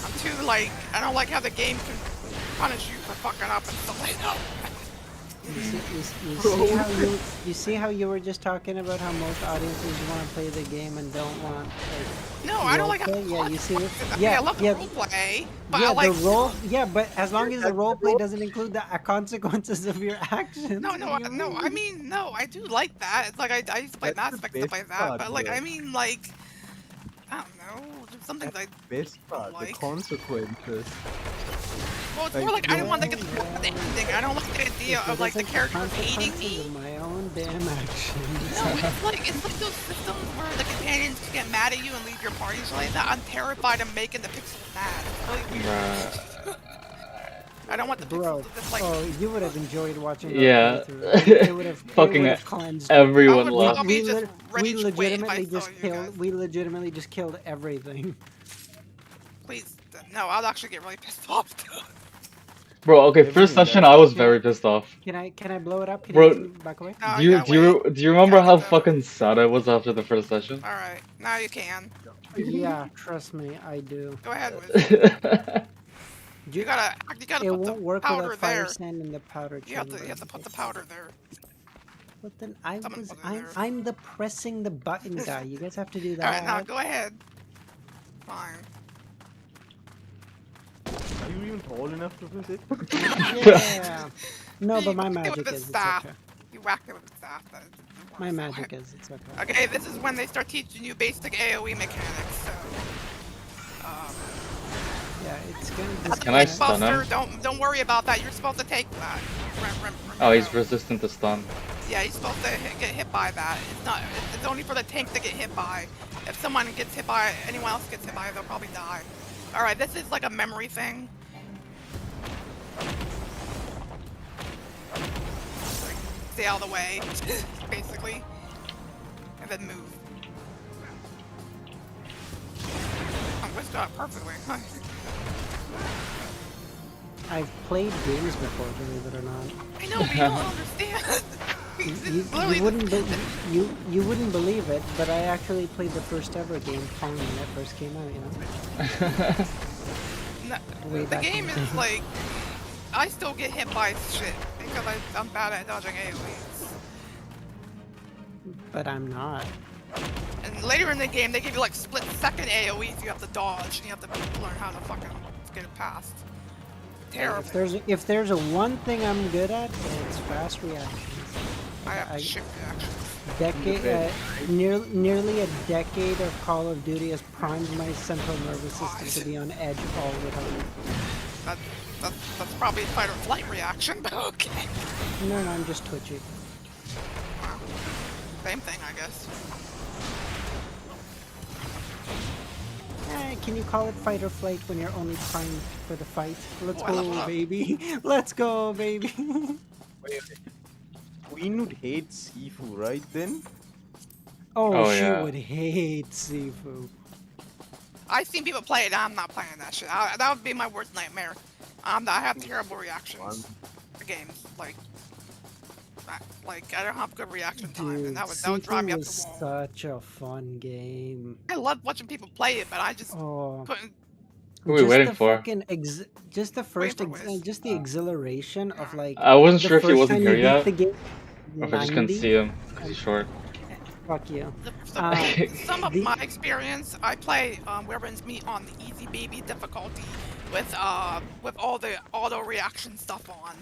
S1: I'm too like I don't like how the game can punish you for fucking up and stuff like that.
S3: You see how you were just talking about how most audiences want to play the game and don't want like
S1: No, I don't
S3: role
S1: like how
S3: play? Yeah, you see it?
S1: I mean,
S3: Yeah,
S1: I love the
S3: yeah,
S1: role play, but
S3: yeah.
S1: I like
S3: The role, yeah, but as long as the
S2: That's
S3: role
S2: the
S3: play
S2: role.
S3: doesn't include the consequences of your actions.
S1: no,
S3: What
S1: no,
S3: do you
S1: no. I
S3: mean?
S1: mean, no, I do like that. It's like I used to play
S2: That's
S1: Mass
S2: the
S1: Effect stuff
S2: best
S1: like that,
S2: part,
S1: but like
S2: bro.
S1: I mean, like I don't know. There's some things
S2: That's
S1: I
S2: the best
S1: don't
S2: part, the
S1: like.
S2: consequences.
S1: Well, it's
S2: Like,
S1: more like I don't want to
S3: Well,
S1: get the ending. I don't like the idea
S3: if it
S1: of like the
S3: isn't the
S1: characters hating
S3: consequences
S1: me.
S3: of my own damn actions.
S1: No, it's like those systems where the companions can get mad at you and leave your party and like that. I'm terrified of making the pixels mad. It's really weird. I don't want the pixels
S3: Bro,
S1: to just like.
S3: oh, you would have enjoyed watching our
S4: Yeah.
S3: playthrough. It would
S4: Fucking
S3: have cleansed you.
S1: I
S4: everyone
S1: would
S3: We
S4: left.
S1: probably
S3: we
S1: just
S3: lit we
S1: rage quit if I
S3: legitimately
S1: saw
S3: just
S1: you guys.
S3: killed everything.
S1: Please, no, I'll actually get really pissed off.
S4: Bro, okay, first
S2: Everything,
S4: session
S2: that's
S4: I was
S2: so
S4: very pissed off.
S3: Can I blow it up? Can you
S4: Bro,
S3: guys back away?
S1: No, you gotta wait.
S4: do you
S1: You
S4: remember
S1: gotta
S4: how
S1: get the.
S4: fucking sad I was after the first session?
S1: All right, now you can.
S3: Yeah, trust me, I do.
S1: Go ahead, Wiz.
S3: You,
S1: You gotta
S3: it
S1: put the
S3: won't work
S1: powder
S3: without fire
S1: there.
S3: sand in the powder chamber.
S1: You have to put the powder there.
S3: But then
S1: Someone put it there.
S3: I'm the pressing the button guy. You guys have to do
S1: All right, now
S3: that.
S1: go ahead. Fine.
S2: Are you even tall enough to press it?
S3: Yeah. No,
S1: You
S3: but my
S1: whacked it
S3: magic
S1: with the
S3: is. It's
S1: staff.
S3: okay.
S1: You whacked it with the staff.
S3: My magic is. It's okay.
S1: Okay, this is when they start teaching you basic AOE mechanics. So,
S3: Yeah, it's gonna.
S1: that's
S3: It's
S1: a
S4: Can I
S1: big
S4: stun him?
S1: buster. Don't worry about that. You're supposed to take that.
S4: Oh, he's
S1: Remember.
S4: resistant to stun.
S1: Yeah, he's supposed to get hit by that. It's not. It's only for the tank to get hit by. If someone gets hit by, anyone else gets hit by, they'll probably die. All right, this is like a memory thing. Like, stay out of the way, basically, and then move. I whisked out perfectly.
S3: I've played games before, believe it or not.
S1: I know, but you don't understand.
S3: You wouldn't believe it, but I actually played the first ever game Pong when it first came out. You know. Way
S1: The
S3: back in
S1: game
S3: the
S1: is
S3: day.
S1: like, I still get hit by shit because I'm bad at dodging AoEs.
S3: But I'm not.
S1: And later in the game, they give you like split-second AoEs you have to dodge, and you have to learn how to fucking get it past. Terrible.
S3: If there's a one thing I'm good at, it's fast reactions.
S1: I have shit reactions.
S3: Nearly a decade of Call of Duty has primed my central nervous system to be on edge all the time.
S1: That's probably a fight or flight reaction, but okay.
S3: No, I'm just twitchy.
S1: Wow. Same thing, I guess.
S3: Can you call it fight or flight when you're only primed for the fight? Let's
S1: I level
S3: go,
S1: up.
S3: baby. Let's go, baby.
S2: Wait. Queen would hate Sifu, right then?
S3: Oh, she
S4: yeah.
S3: would hate Sifu.
S1: I've seen people play it, I'm not playing that shit. That would be my worst nightmare. I have terrible reactions to games. Like, I don't have good reaction time,
S3: Dude,
S1: and that would drive me
S3: Sifu
S1: up
S3: was
S1: the wall.
S3: such a fun game.
S1: I love watching people play it, but I just
S3: Oh,
S1: couldn't.
S4: Who are we waiting
S3: the
S4: for?
S3: fucking just the first
S1: Waiting for Wiz.
S3: just the exhilaration of like
S4: I wasn't
S3: the
S4: sure if he
S3: first
S4: wasn't
S3: time
S4: here
S3: you beat
S4: yet,
S3: the game.
S4: or if I just couldn't
S3: 90.
S4: see him because he's short.
S3: Fuck you.
S1: Some of
S3: the-
S1: my experience, I play Weapons Meet on the easy baby difficulty with all the auto reaction stuff on.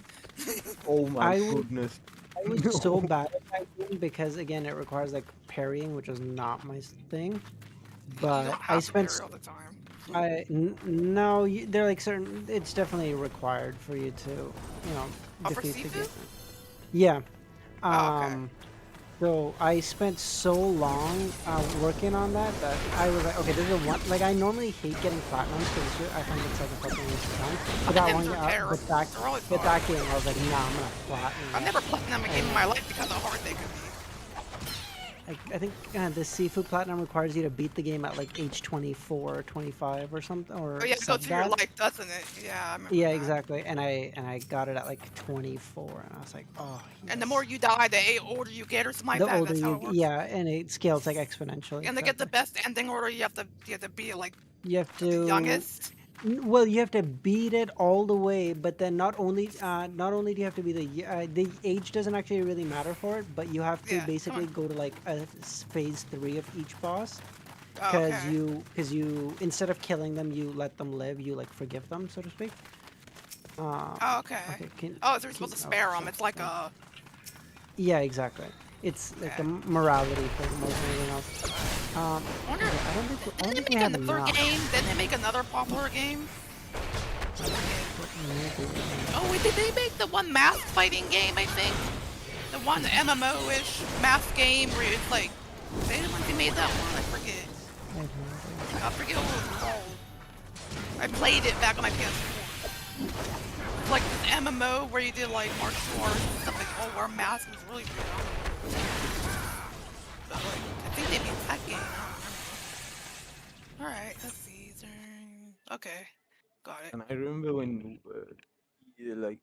S2: Oh my
S3: I would-
S2: goodness.
S3: I was so bad at that game because again it requires like parrying, which is not my thing.
S1: You
S3: but
S1: don't
S3: I
S1: have to
S3: spent
S1: carry all the time.
S3: no, they're like certain. It's definitely required for you to,
S1: Oh, for
S3: defeat the game.
S1: seafood?
S3: Yeah.
S1: Oh, okay.
S3: So I spent so long working on that I was like, okay, this is one. Like I normally hate getting platinums because I find it's like a fucking waste of time. But that
S1: Platinums
S3: one,
S1: are terrible. They're always
S3: but
S1: hard.
S3: that game, I was like, nah, I'm gonna platinum
S1: I've
S3: it.
S1: never platinum a game in my life because of how hard they could be.
S3: I think the seafood platinum requires you to beat the game at like age 24 or 25 or something
S1: Oh,
S3: or
S1: you have to go
S3: sub
S1: through your
S3: that.
S1: life, doesn't it? Yeah, I remember
S3: Yeah,
S1: that.
S3: exactly. And I got it at like 24, and I was like, oh
S1: And the more
S3: yes.
S1: you die, the older you get, or something like
S3: The
S1: that.
S3: older
S1: That's how
S3: you,
S1: it works.
S3: yeah, and it scales like exponentially.
S1: And to get the
S3: Exactly.
S1: best ending order, you have to be like
S3: You have
S1: the
S3: to,
S1: youngest.
S3: well, you have to beat it all the way, but then not only do you have to be the age doesn't actually really matter for it, but you have to
S1: Yeah, come
S3: basically
S1: on.
S3: go to like phase 3 of each boss.
S1: Oh, okay.
S3: Because you instead of killing them, you let them live. You like forgive them, so to speak.
S1: Oh, okay.
S3: Okay,
S1: Oh, so you're supposed to
S3: oh,
S1: spare them.
S3: sorry,
S1: It's like
S3: sorry.
S1: a
S3: Yeah, exactly. It's like a
S1: okay.
S3: morality thing more than anything else.
S1: I wonder,
S3: Okay, I don't
S1: didn't
S3: think
S1: they
S3: we
S1: make
S3: have
S1: another
S3: enough.
S1: game? Didn't they make another popular game?
S3: Maybe.
S1: Oh, wait, did they make the one mask fighting game, I think? The one MMO-ish mask game where it's like, they the ones who made that one? I forget.
S3: I have no idea.
S1: I forget what it was called. I played it back on my PS4. It's like this MMO where you did like martial arts and stuff like, oh, wear masks. It was really weird. But like, I think they made that game. Alright, let's see. Okay, got it.
S2: And I remember when like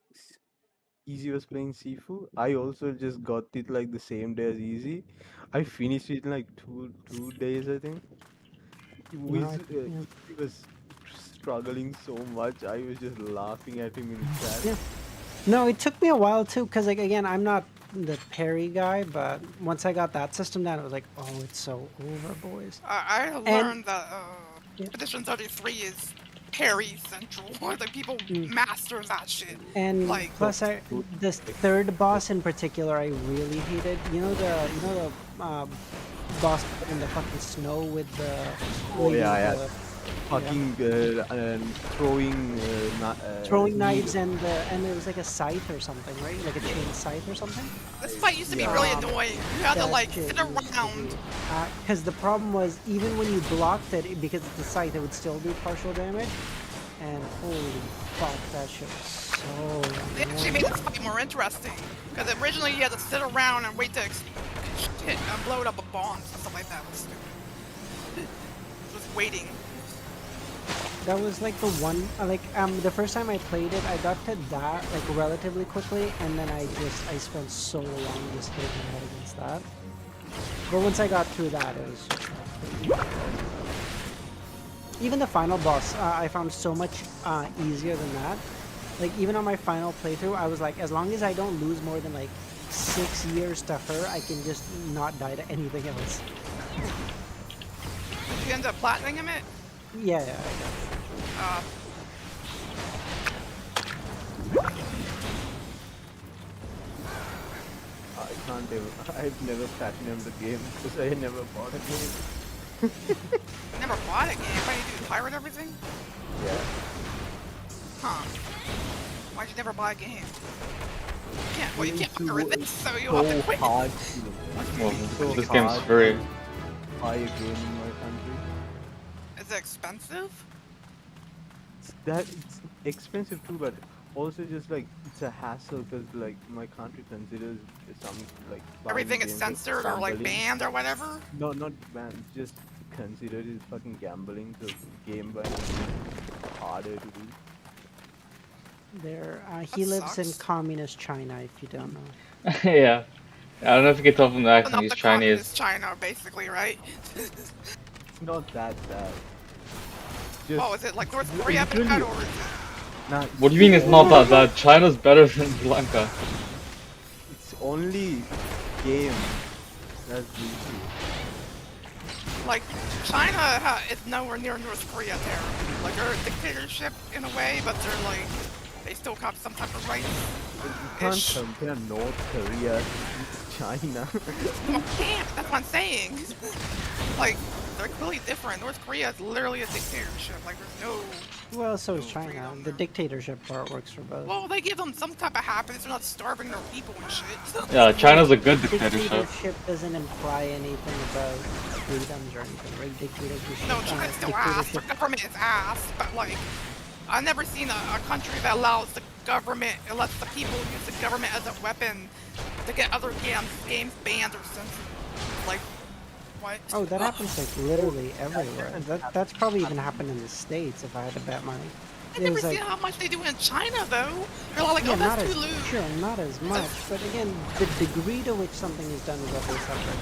S2: Easy was playing Sifu, I also just got it like the same day as Easy. I finished it in like two days, I think.
S3: No, yeah.
S2: Easy was struggling so much. I was just laughing at him in chat.
S3: Yeah. No, it took me a while too, because like again, I'm not the parry guy, but once I got that system down, it was like, oh, it's so over, boys.
S1: I
S3: And
S1: learned that
S3: yeah,
S1: Edition 33 is parry central. Like people
S3: mm,
S1: master that shit.
S3: and
S1: Like,
S2: So,
S3: plus,
S2: so-
S3: this third boss in particular, I really hated. The boss in the fucking snow with the
S2: oh yeah, yeah.
S3: the yeah.
S2: Fucking throwing
S3: Throwing knives
S2: needle.
S3: and it was like a scythe or something, right? Like a chain scythe or something.
S1: this fight used to be
S2: Yeah.
S1: really annoying. You had to
S3: That
S1: like
S3: shit
S1: sit
S3: used to
S1: around.
S3: be. Because the problem was, even when you blocked it, because it's a scythe, it would still do partial damage. And holy fuck, that shit was so
S1: They actually made
S3: annoying.
S1: this fight more interesting. Because originally you had to sit around and wait to hit and blow up a bomb and stuff like that. It was stupid. Just waiting.
S3: That was like the one, the first time I played it, I got to that like relatively quickly, and then I spent so long just hitting my head against that. But once I got through that, it was just even the final boss, I found so much easier than that. Like even on my final playthrough, I was like, as long as I don't lose more than like 6 years to her, I can just not die to anything else.
S1: Did you end up platinum it?
S3: Yeah, I guess.
S1: Uh,
S2: I can't ever. I've never platinumed the game because I never bought a game.
S1: never bought a game. Why did you pirate everything?
S2: Yeah.
S1: Huh. Why'd you never buy a game? You can't. Well, you can't
S2: It's
S1: pirate it, so you'll have to
S2: so
S1: quit.
S2: hard.
S4: Well,
S2: So
S4: this game's
S2: hard
S4: free.
S2: to buy a game in my country.
S1: Is it expensive?
S2: It's expensive too, but also just like it's a hassle because like my country considers some like buying
S1: Everything is
S2: games like
S1: censored or like
S2: gambling.
S1: banned or whatever?
S2: No, not banned. Just considered it fucking gambling. So game buying is harder to do.
S3: He
S1: That
S3: lives in
S1: sucks.
S3: communist China, if you don't know.
S4: Yeah. I don't know if you can tell from the
S1: But
S4: accent,
S1: not
S4: he's
S1: the
S4: Chinese.
S1: communist China, basically, right?
S2: It's not that bad. Just
S1: Oh, is it like North Korea bad
S2: literally,
S1: or is it?
S2: nah,
S4: What do you mean it's not that bad? China's better than Sri Lanka.
S2: it's only game. That's the issue.
S1: Like, China is nowhere near North Korea there. Like, they're a dictatorship in a way, but they're like, they still have some type of rights.
S2: You can't compare North Korea. It's China.
S1: Well, can't. That's what I'm saying. Like, they're clearly different. North Korea is literally a dictatorship. Like, there's no.
S3: Well, so is
S1: No
S3: China.
S1: freedom
S3: The
S1: there.
S3: dictatorship part works for both.
S1: Well, they give them some type of happiness. They're not starving their people and shit.
S4: Yeah, China's a good dictatorship.
S3: Dictatorship doesn't imply anything about freedoms or anything, right? Dictatorship.
S1: No, China's still ass. Their government is ass. But, like, I've never seen a country that allows the government, it lets the people use the government as a weapon to get other games banned or censored. Like, what?
S3: Oh, that happens like literally everywhere. That's probably even happened in the States if I had to bet money.
S1: I've
S3: It
S1: never
S3: was
S1: seen
S3: like,
S1: how much they do in China, though. They're all like,
S3: yeah,
S1: oh,
S3: not
S1: that's
S3: as
S1: too loose.
S3: sure, not as much. But again, the degree to which something is done is always separate.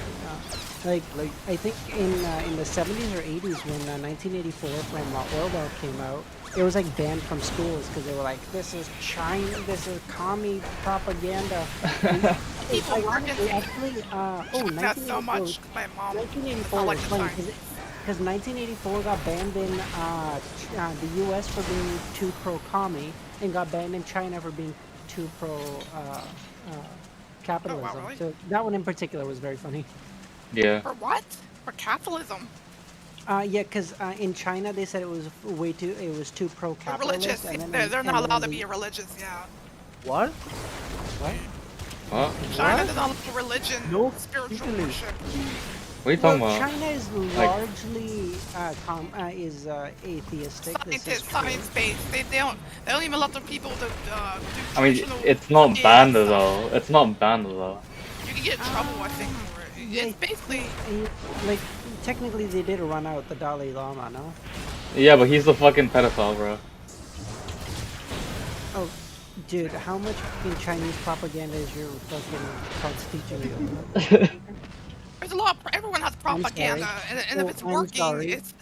S3: Like I think in the 70s or 80s when 1984 from Orwell came out, it was like banned from schools because they were like, this is China, this is commie propaganda.
S1: People
S3: Ironically,
S1: working
S3: actually,
S1: that's so
S3: 1984
S1: much. My mom.
S3: 1984
S1: like
S3: was
S1: the
S3: funny
S1: time.
S3: because 1984 got banned in the U.S. for being too pro-commie and got banned in China for being too pro-capitalism.
S1: Oh, wow, really?
S3: So that one in particular was very funny.
S4: Yeah.
S1: For what? For capitalism.
S3: Yeah, because in China they said it was it was too
S1: For religious.
S3: pro-capitalist, and then
S1: They're
S3: and
S1: not
S3: then
S1: allowed to
S3: in
S1: be religious, yeah.
S2: What?
S3: what?
S4: What?
S1: China does not allow religion,
S2: No,
S1: spiritual
S2: literally.
S1: worship.
S4: What are you
S3: Well,
S4: talking about?
S3: China is largely atheistic. This is
S1: Scientists,
S3: true.
S1: science-based. They don't even let their people to do
S4: I mean,
S1: traditional
S4: it's not
S1: cooking
S4: banned
S1: and stuff.
S4: though. It's not banned though.
S1: You can get in trouble, I think, for it.
S3: Yeah,
S1: It's basically.
S3: like technically they did run out the Dalai Lama, no?
S4: Yeah, but he's a fucking pedophile, bro.
S3: Oh, dude, how much in Chinese propaganda is your fucking parts teaching you?
S1: There's a lot. Everyone has
S3: I'm
S1: propaganda,
S3: sorry.
S1: and if
S3: Oh,
S1: it's
S3: I'm
S1: working,
S3: sorry.
S1: it's.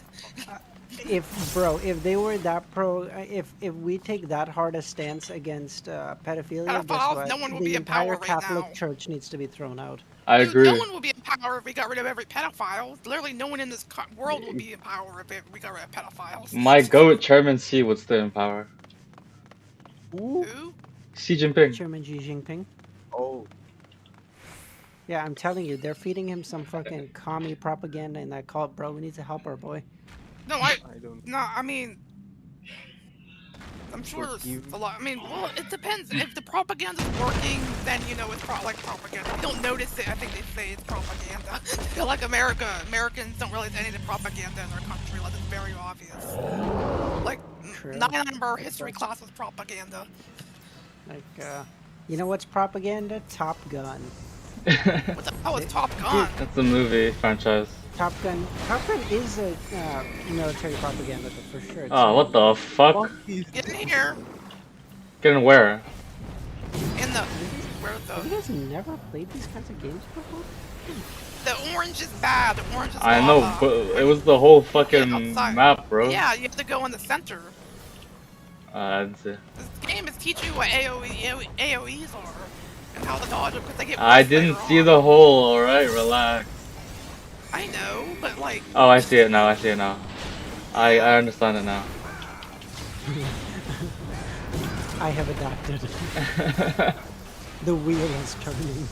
S3: If they were that pro, if we take that hard a stance against pedophilia, guess
S1: Pedophiles,
S3: what?
S1: no one will be
S3: The
S1: in power
S3: entire
S1: right
S3: Catholic
S1: now.
S3: Church needs to be thrown out.
S4: I
S1: Dude, no
S4: agree.
S1: one will be in power if we got rid of every pedophile. Literally, no one in this world will be in power if we got rid of pedophiles.
S4: My goat Chairman Xi would stay in power.
S2: Who?
S1: Who?
S4: Xi Jinping.
S3: Chairman Xi Jinping.
S2: Oh,
S3: Yeah, I'm telling you, they're feeding him some fucking commie propaganda in that cult, bro. We need to help our boy.
S1: No,
S2: I don't
S1: no, I mean, I'm sure there's
S2: forgive.
S1: a lot. I mean, well, it depends. If the propaganda's working, then you know it's like propaganda. If you don't notice it, I think they say it's propaganda. Like Americans don't realize any of the propaganda in their country unless it's very obvious. Like,
S3: True.
S1: 99 of our history class was propaganda.
S3: Like, you know what's propaganda? Top Gun.
S1: Oh, it's Top Gun.
S4: That's a movie franchise.
S3: Top Gun. Top Gun is a military propaganda, for sure. It's
S4: Oh, what the fuck?
S2: Fuck is
S1: Get in here.
S4: Get in where?
S1: In the where
S3: Have you guys never played these kinds of games before?
S1: the orange is bad. The orange is
S4: I know,
S1: lava.
S4: but it was the whole fucking
S1: Outside.
S4: map, bro.
S1: Yeah, you have to go in the center.
S4: I'd say.
S1: This game is teaching you what AOEs are and how to dodge them because they get.
S4: I
S1: worse
S4: didn't
S1: later
S4: see
S1: on.
S4: the hole, alright, relax.
S1: I know, but like.
S4: Oh, I see it now, I see it now. I understand it now.
S3: I have adapted. The wheel is turning.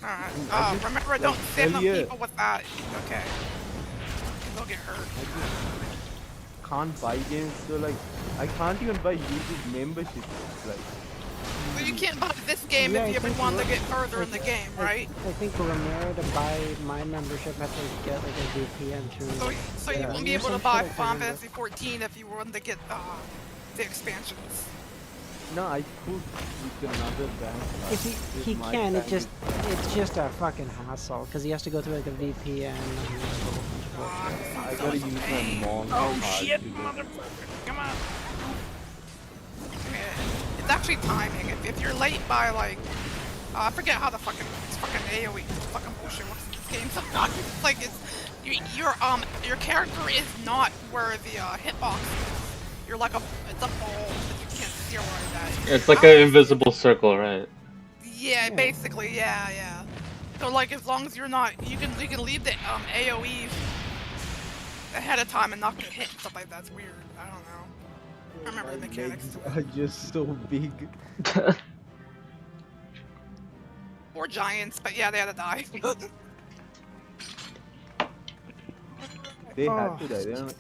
S1: Alright. Remember, don't sim on
S2: earlier-
S1: people with that. Okay. They'll get hurt.
S2: can't buy games, so like I can't even buy YouTube memberships. Like
S1: Well, you can't buy this game
S3: Yeah,
S1: if you
S3: I
S1: ever
S3: think
S1: want to
S3: you-
S1: get further in the game, right?
S3: I think Romero to buy my membership had to get like a VPN through.
S1: So you won't be
S3: or
S1: able to
S3: some
S1: buy
S3: shit, I
S1: Final
S3: can't
S1: Fantasy 14 if you wanted to get the expansions.
S2: no, I could with another bank.
S3: If
S2: with
S3: he
S2: my
S3: can,
S2: bank.
S3: it's just a fucking hassle because he has to go through like a VPN. And like, a whole bunch of bullshit.
S2: I gotta use my mom's
S1: Oh
S2: card
S1: shit,
S2: to get-
S1: motherfucker! Come on. Yeah, it's actually timing. If you're late by like, I forget how the fucking AOE fucking bullshit works in this game. Sometimes it's like your character is not where the hitbox is. You're like it's a ball that you can't see where that.
S4: It's like an invisible circle, right?
S1: Yeah, basically, yeah. So like, as long as you're not, you can leave the AOE ahead of time and not get hit and stuff like that. It's weird. I don't know. I remember the
S2: My
S1: mechanics.
S2: legs are just so big.
S1: or giants, but yeah, they had to die.
S2: They had
S3: Oh,
S2: to die. They're not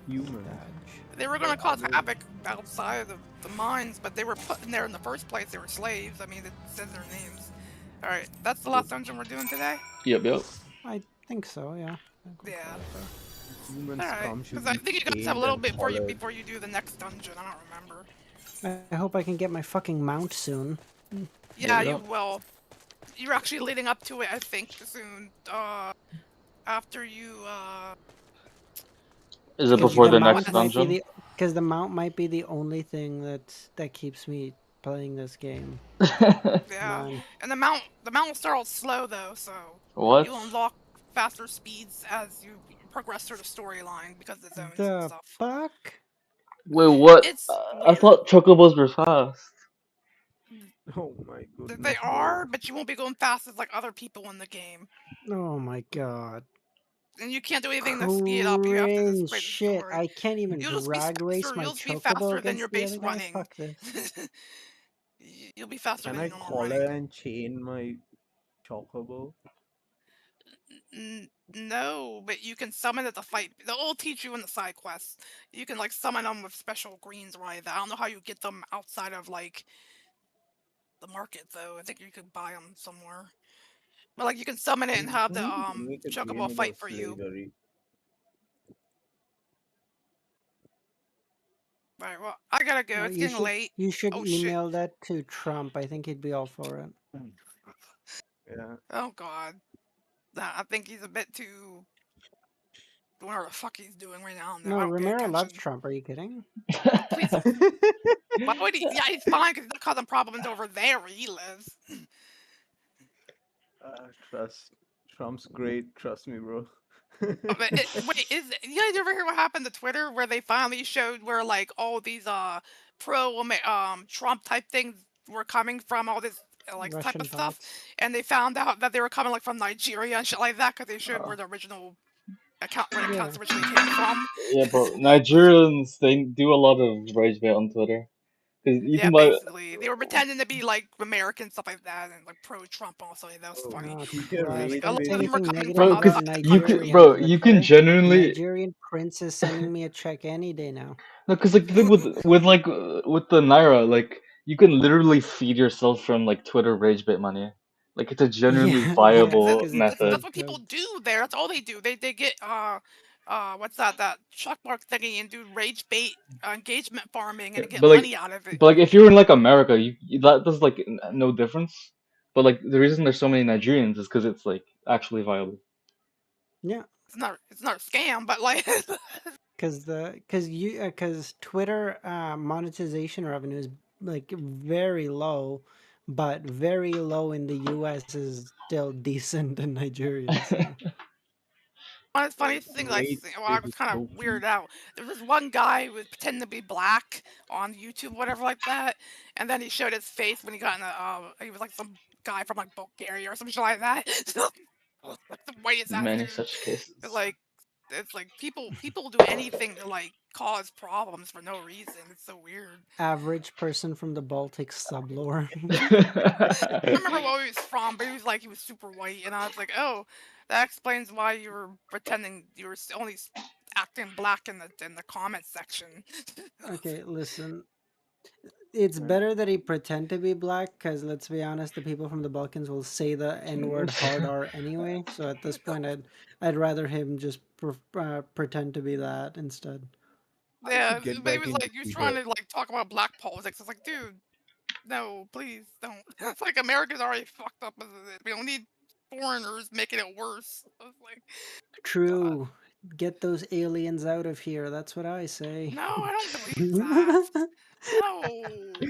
S2: humans.
S3: badge.
S1: They were going
S2: They're
S1: to cause
S2: other.
S1: havoc outside of the mines, but they were put in there in the first place. They were slaves. I mean, it says their names. All right, that's the last dungeon we're doing today.
S4: Yep.
S3: I think so. Yeah. I think we'll
S1: Yeah.
S3: call it there.
S2: Human
S1: All right,
S2: scum
S1: because
S2: should
S1: I
S2: be
S1: think you guys have a
S2: chained
S1: little
S2: and
S1: bit
S2: collared.
S1: before you do the next dungeon. I don't remember.
S3: I hope I can get my fucking mount soon.
S1: Yeah, you
S4: Yep.
S1: will. You're actually leading up to it, I think, soon. After you
S4: Is it
S1: finish
S3: Because
S1: your
S4: before
S3: the
S4: the
S3: mount
S4: next
S3: might
S1: quest.
S3: be
S4: dungeon?
S3: the because the mount might be the only thing that keeps me playing this game. Come
S1: Yeah,
S3: on.
S1: and the mount will start out slow though, so
S4: What?
S1: you'll unlock faster speeds as you progress through the storyline because of the zones and
S3: The
S1: stuff.
S3: fuck?
S4: Wait, what?
S1: It's
S4: I
S1: weird.
S4: thought chocobos were fast.
S2: Oh my
S1: They
S2: goodness, bro.
S1: are, but you won't be going fast as like other people in the game.
S3: Oh my god.
S1: And you can't do anything to speed it up. You have to just
S3: Cringe
S1: play the
S3: shit.
S1: story.
S3: I can't even
S1: You'll just be
S3: drag race
S1: faster.
S3: my
S1: You'll just be
S3: chocobo
S1: faster than your
S3: against the
S1: base
S3: other guy.
S1: running.
S3: Fuck this.
S1: You'll be faster
S2: Can
S1: than
S2: I
S1: your normal
S2: collar
S1: running.
S2: and chain my chocobo?
S1: No, but you can summon it to fight. They'll all teach you in the side quests. You can like summon them with special greens or like that. I don't know how you get them outside of like the market though. I think you could buy them somewhere. But like you can summon it and have the
S2: We need to make a game
S1: chocobo fight
S2: about
S1: for you.
S2: slavery.
S1: Right. Well, I gotta go. It's
S3: You
S1: getting
S3: should
S1: late.
S3: you should
S1: Oh shit.
S3: email that to Trump. I think he'd be all for it.
S2: Yeah.
S1: Oh god. Nah, I think he's a bit too. Whatever the fuck he's doing right now. No,
S3: No,
S1: I don't pay
S3: Romero loves
S1: attention.
S3: Trump. Are you kidding?
S1: Oh please. Why would he? Yeah, he's fine because he's not causing problems over there where he lives.
S2: Trust. Trump's great. Trust me, bro.
S1: But wait, you guys ever hear what happened to Twitter where they finally showed where like all these pro Trump type things were coming from all this like type
S3: Russian
S1: of stuff,
S3: bots.
S1: and they found out that they were coming like from Nigeria and shit like that because they showed
S4: Uh,
S1: where the original account where the
S3: Yeah.
S1: accounts originally came from.
S4: yeah, bro. Nigerians they do a lot of rage bait on Twitter because you
S1: Yeah,
S4: can buy.
S1: basically they were pretending to be like American stuff like that and like pro Trump also. That was
S2: Oh,
S1: funny.
S3: Oh
S2: future
S1: Like
S3: Christ!
S1: a
S2: rage
S3: Don't
S1: lot
S3: say
S1: of
S2: bait
S1: them were
S2: is
S3: anything
S1: coming
S3: negative
S1: from
S4: Bro,
S3: about
S1: outside the country.
S4: bro,
S3: Nigerians,
S4: you can
S3: okay?
S4: genuinely
S3: Nigerian prince is sending me a check any day now.
S4: no, because like the thing with like with the naira, like you can literally feed yourself from like Twitter rage bait money. Like it's a genuinely
S3: Yeah, yeah,
S4: viable
S3: because it's
S1: That's
S4: method.
S1: what people do there. That's all they do. They get what's that chuck mark thingy and do rage bait engagement farming
S4: Yeah,
S1: and get money out of it.
S4: but like if you're in like America, that does like no difference. But like the reason there's so many Nigerians is because it's like actually viable.
S3: yeah.
S1: It's not a scam, but like
S3: Because Twitter monetization revenue is like very low, but very low in the U.S. is still decent in Nigeria. So
S1: one of the
S2: bro.
S1: funniest things
S2: Rage
S1: well, I
S2: bait
S1: was
S2: is
S1: kind of
S2: so
S1: weirded
S2: cheap.
S1: out. There was this one guy who was pretending to be black on YouTube, whatever like that, and then he showed his face when he got in he was like some guy from like Bulgaria or something like that. Like the whitest ass
S4: Many
S1: dude.
S4: such cases.
S1: Like it's like people do anything to like cause problems for no reason. It's so weird.
S3: average person from the Baltic sublore.
S1: I remember where he was from, but he was like he was super white, and I was like, oh, that explains why you were pretending you were only acting black in the comment section.
S3: Okay, listen. It's
S2: Man.
S3: better that he pretend to be black, because let's be honest, the people from the Balkans will say the N word hard R anyway. So at this point, I'd rather him just pretend to be that instead.
S2: I
S1: Yeah,
S2: should get
S1: but he
S2: back
S1: was
S2: into
S1: like he was
S2: Twitter.
S1: trying to like talk about black politics. I was like, dude, no, please don't. It's like America's already fucked up as it is. We don't need foreigners making it worse. I was like, God.
S3: True. Get those aliens out of here. That's what I say.
S1: No, I don't believe that. No,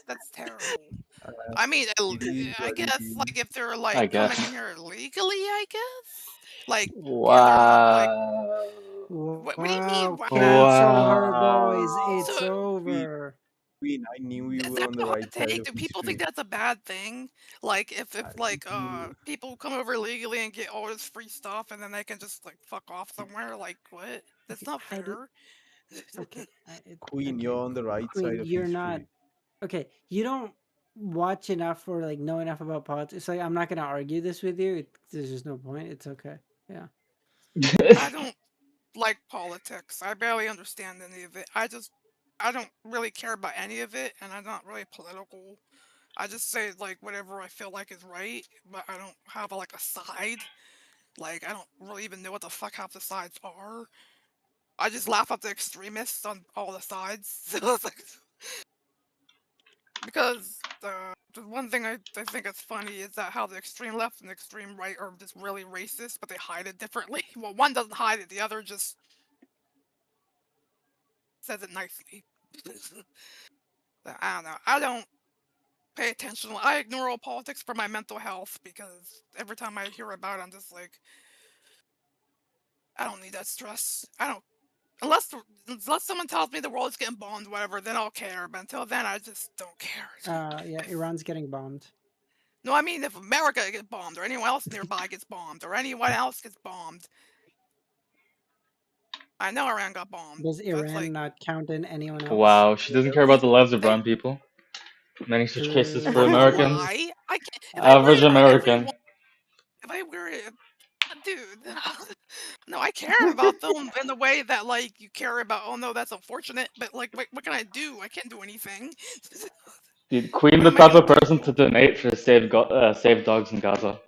S1: that's terrible.
S2: Uh,
S1: I mean,
S2: it is
S1: I
S2: what it
S1: guess
S2: is.
S1: like if they're
S4: I
S1: like coming in
S4: guess.
S1: here illegally, I guess. Like they're not like.
S4: Wow.
S1: What do you mean?
S3: Wow,
S1: Wow.
S3: cancel her, boys.
S4: Wow.
S3: It's
S1: So
S2: Queen,
S3: over.
S2: Queen, I knew you
S1: is
S2: were
S1: that
S2: on the
S1: a hot
S2: right side
S1: take?
S2: of
S1: Do people think
S2: history.
S1: that's a bad thing? Like if
S2: I
S1: like
S2: knew.
S1: people come over illegally and get all this free stuff and then they can just like fuck off somewhere? Like what? That's
S3: Okay,
S1: not
S3: how do?
S1: fair.
S3: Okay,
S2: Queen,
S3: okay,
S2: you're on the right side
S3: Queen,
S2: of
S3: you're not.
S2: history.
S3: Okay, you don't. watch enough or like know enough about politics. It's like I'm not gonna argue this with you. There's just no point. It's okay. Yeah.
S1: I don't like politics. I barely understand any of it. I don't really care about any of it, and I'm not really political. I just say like whatever I feel like is right, but I don't have like a side. Like I don't really even know what the fuck half the sides are. I just laugh at the extremists on all the sides. So it's like, because the one thing I think is funny is that how the extreme left and the extreme right are just really racist, but they hide it differently. Well, one doesn't hide it, the other just says it nicely. I don't know. I don't pay attention. I ignore all politics for my mental health because every time I hear about it, I'm just like, I don't need that stress. I don't unless unless someone tells me the world is getting bombed, whatever, then I'll care. But until then, I just don't care.
S3: Yeah.
S1: If,
S3: Iran's getting bombed.
S1: no, I mean if America gets bombed or anyone else nearby gets bombed or anyone else gets bombed, I know Iran got bombed.
S3: Does
S1: So it's
S3: Iran
S1: like
S3: not count in anyone else?
S4: Wow, she doesn't care about the lives of
S1: they,
S4: brown people. Many such cases for
S1: that's a
S3: True.
S4: Americans.
S1: lie. I can't, if I worry
S4: Average
S1: about
S4: American.
S1: everyone, if I worry, dude, no, I care about them in the way that like you care about. Oh no, that's unfortunate. But like, what can I do? I can't do anything.
S4: Dude, Queen
S1: What
S4: the
S1: am I
S4: type
S1: gonna
S4: of
S1: do?
S4: person to donate for save dogs in Gaza.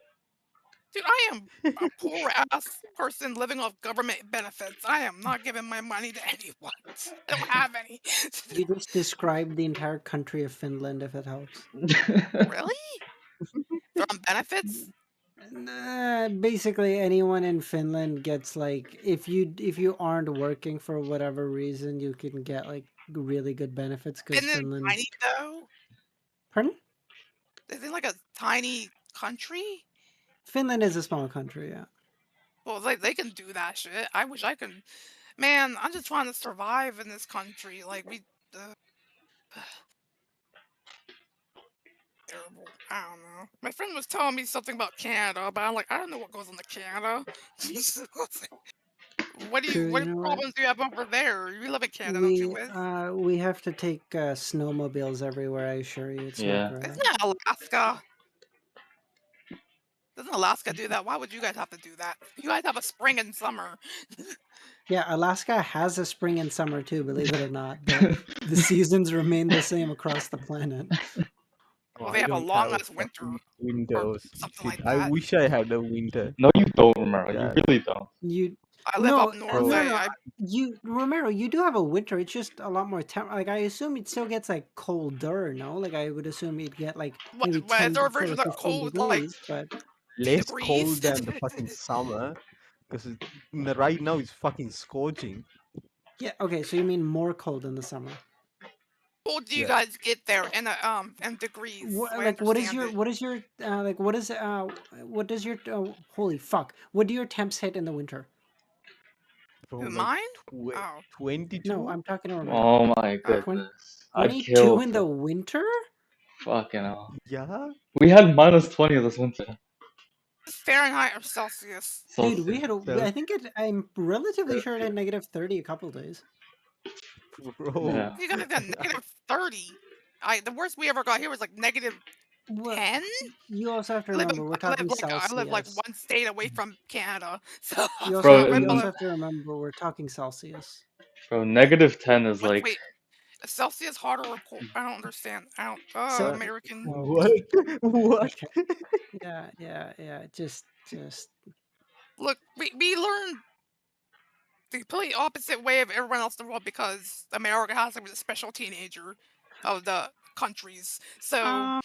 S1: Dude, I am a poor ass person living off government benefits. I am not giving my money to anyone. I don't have any.
S3: You just described the entire country of Finland, if it helps.
S1: Really? They're on benefits?
S3: Basically, anyone in Finland gets like if you aren't working for whatever reason, you can get like really good benefits because
S1: Isn't it tiny
S3: Finland's.
S1: though?
S3: Pardon?
S1: Isn't it like a tiny country?
S3: Finland is a small country, yeah.
S1: Well, they can do that shit. I wish I could. Man, I'm just trying to survive in this country. Like uh, terrible. I don't know. My friend was telling me something about Canada, but I'm like, I don't know what goes into Canada.
S3: True.
S1: What
S3: You know what?
S1: problems do you have over there? You live in Canada, don't you,
S3: We
S1: Wiz?
S3: we have to take snowmobiles everywhere. I assure you, it's not
S4: Yeah.
S3: great.
S1: Isn't that Alaska? Doesn't Alaska do that? Why would you guys have to do that? You guys have a spring and summer.
S3: Yeah, Alaska has a spring and summer too, believe it or not. The seasons remain the same across the planet.
S2: Oh,
S1: Well, they
S2: I
S1: have a
S2: don't
S1: long
S2: have a
S1: ass winter
S2: fucking winter
S1: or
S2: or
S1: something
S2: shit.
S1: like
S2: I
S1: that.
S2: wish I had a winter.
S4: No, you don't, Romero. You
S2: God,
S4: really don't.
S3: You
S1: I live
S3: no
S1: up north.
S3: no
S2: bro.
S3: no. You Romero, you do have a winter. It's just a lot more like I assume it still gets like colder. No, like I would assume you'd get like maybe
S1: Is
S3: 10
S1: there a
S3: to
S1: version of
S3: 15
S1: cold like
S3: degrees, but
S1: 2
S2: Less
S1: degrees?
S2: cold than the fucking summer, because right now it's fucking scorching.
S3: yeah. Okay, so you mean more cold in the summer?
S1: Cold do you
S2: Yeah,
S1: guys get there in degrees? So I understand it.
S3: What is your like what does your holy fuck? What do your temps hit in the winter?
S2: bro,
S1: Who
S2: like
S1: mine? Oh,
S3: No,
S2: 22.
S3: I'm talking to Romero.
S4: Oh my
S1: oh.
S3: Twenty
S4: goodness. I'd
S3: 22
S4: kill
S3: in
S4: for
S3: the winter?
S4: fucking hell.
S2: Yeah,
S4: We had -20 this winter.
S1: Fahrenheit or Celsius?
S3: Dude, we
S4: Celsius.
S3: had I think I'm relatively sure it had negative 30 a couple days.
S2: bro.
S4: Yeah.
S1: You guys got -30. The worst we ever got here was like
S3: Well,
S1: -10.
S3: you also have to remember we're talking
S1: I live like
S3: Celsius.
S1: one state away from Canada, so
S4: Bro,
S1: right
S3: You
S1: below.
S3: also have to remember we're talking Celsius.
S4: bro, -10 is
S1: What?
S4: like
S1: Wait, is Celsius hot or cold? I don't understand. I don't.
S3: So
S1: American.
S3: oh,
S2: What? What?
S3: okay. Yeah. Just
S1: Look, we learned the complete opposite way of everyone else in the world because America has to be the special teenager of the countries. So
S3: um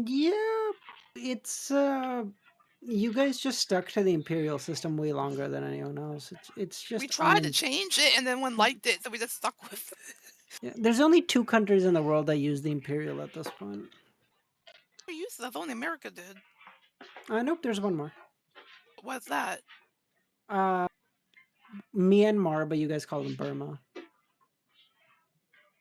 S3: yeah, it's you guys just stuck to the imperial system way longer than anyone else. It's
S1: we
S3: just
S1: tried to change it, and then one liked it, so we just stuck with it.
S3: yeah, there's only two countries in the world that use the imperial at this point.
S1: We used to. Only America did.
S3: Nope, there's one more.
S1: What's that?
S3: Uh Myanmar, but you guys call them Burma.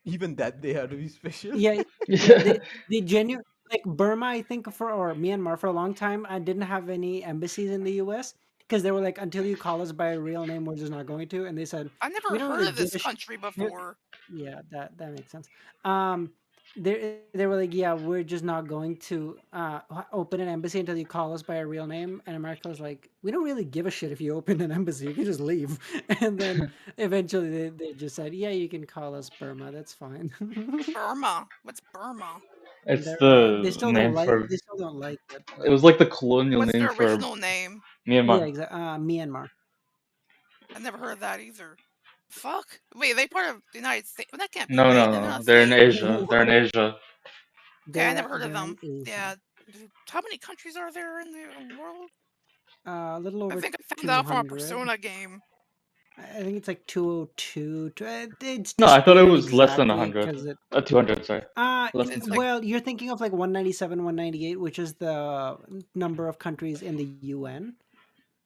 S2: Even that they had to be special.
S3: Yeah, yeah,
S4: yeah.
S3: the genuine like Burma, I think for or Myanmar for a long time, I didn't have any embassies in the U.S. because they were like, until you call us by a real name, we're just not going to. And they said
S1: I never
S3: we don't
S1: heard
S3: really
S1: of
S3: give
S1: this
S3: a shit.
S1: country before.
S3: Yeah, that makes sense. Um, they were like, yeah, we're just not going to open an embassy until you call us by our real name. And America was like, we don't really give a shit if you open an embassy. You can just leave. And then eventually they just said, yeah, you can call us Burma. That's fine.
S1: Burma. What's Burma?
S4: It's the name for.
S3: They still don't like it,
S4: It
S3: but
S4: was like the colonial
S1: What's
S4: name
S1: their
S4: for
S1: original name?
S3: yeah,
S4: Myanmar.
S3: exactly. Myanmar.
S1: I never heard of that either. Fuck. Wait, they part of the United States? Well, that can't be
S4: No,
S1: right.
S4: no,
S1: They're not
S4: no.
S1: a
S4: They're in
S1: state.
S4: Asia. They're in Asia.
S1: Okay, I never heard of
S3: They're in
S1: them.
S3: Asia.
S1: Yeah. How many countries are there in the world?
S3: A little
S1: I
S3: over
S1: think I found that out from a
S3: 200.
S1: Persona game.
S3: I think it's like 202. It's
S4: No, I thought it
S3: disputed
S4: was less than
S3: exactly
S4: 100.
S3: because it
S4: 200, sorry. Less than
S1: It's like,
S4: 200.
S3: well, you're thinking of like 197, 198, which is the number of countries in the UN.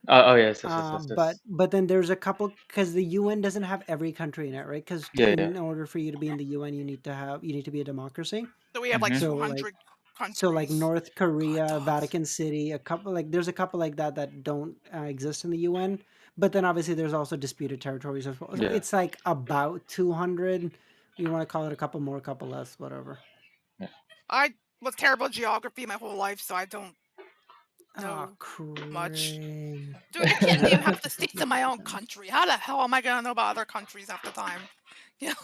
S4: Oh, yes, yes, yes, yes, yes.
S3: But then there's a couple because the UN doesn't have every country in it, right? Because
S4: Yeah, yeah.
S3: in order for you to be in the UN, you need to be a democracy.
S1: so we have like
S4: Mm-hmm.
S3: So like
S1: 200
S3: so like
S1: countries.
S3: North
S1: God,
S3: Korea,
S1: dogs.
S3: Vatican City, a couple like there's a couple like that that don't exist in the UN. But then obviously there's also disputed territories as well. So
S4: Yeah,
S3: it's like about 200. You want to call it a couple more, a couple less, whatever.
S4: yeah.
S1: I was terrible at geography my whole life, so I don't
S3: Oh,
S1: know much.
S3: cringe.
S1: Dude, I can't name half the states in my own
S3: Cringe.
S1: country. How the hell am I gonna know about other countries half the time? Yeah.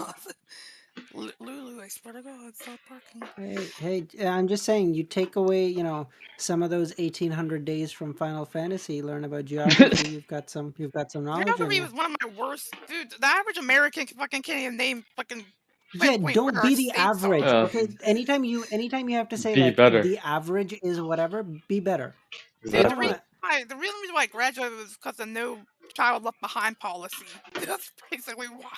S1: Lulu, I swear to God, stop barking.
S3: Hey, I'm just saying, you take away, some of those 1800 days from Final Fantasy, learn about geography. You've got some knowledge in
S1: Geography
S3: you.
S1: was one of my worst. Dude, the average American fucking can't even name fucking
S3: Yeah,
S1: pinpoint where
S3: don't
S1: our
S3: be the
S1: states
S3: average.
S1: are.
S4: Uh,
S3: Okay, anytime you have to say
S4: be
S3: like
S4: better.
S3: the average is whatever, be better. You
S1: Dude,
S3: don't
S1: the
S3: want
S1: reason
S4: Exactly.
S3: to
S1: the reason why I graduated was because of no child left behind policy. That's basically why.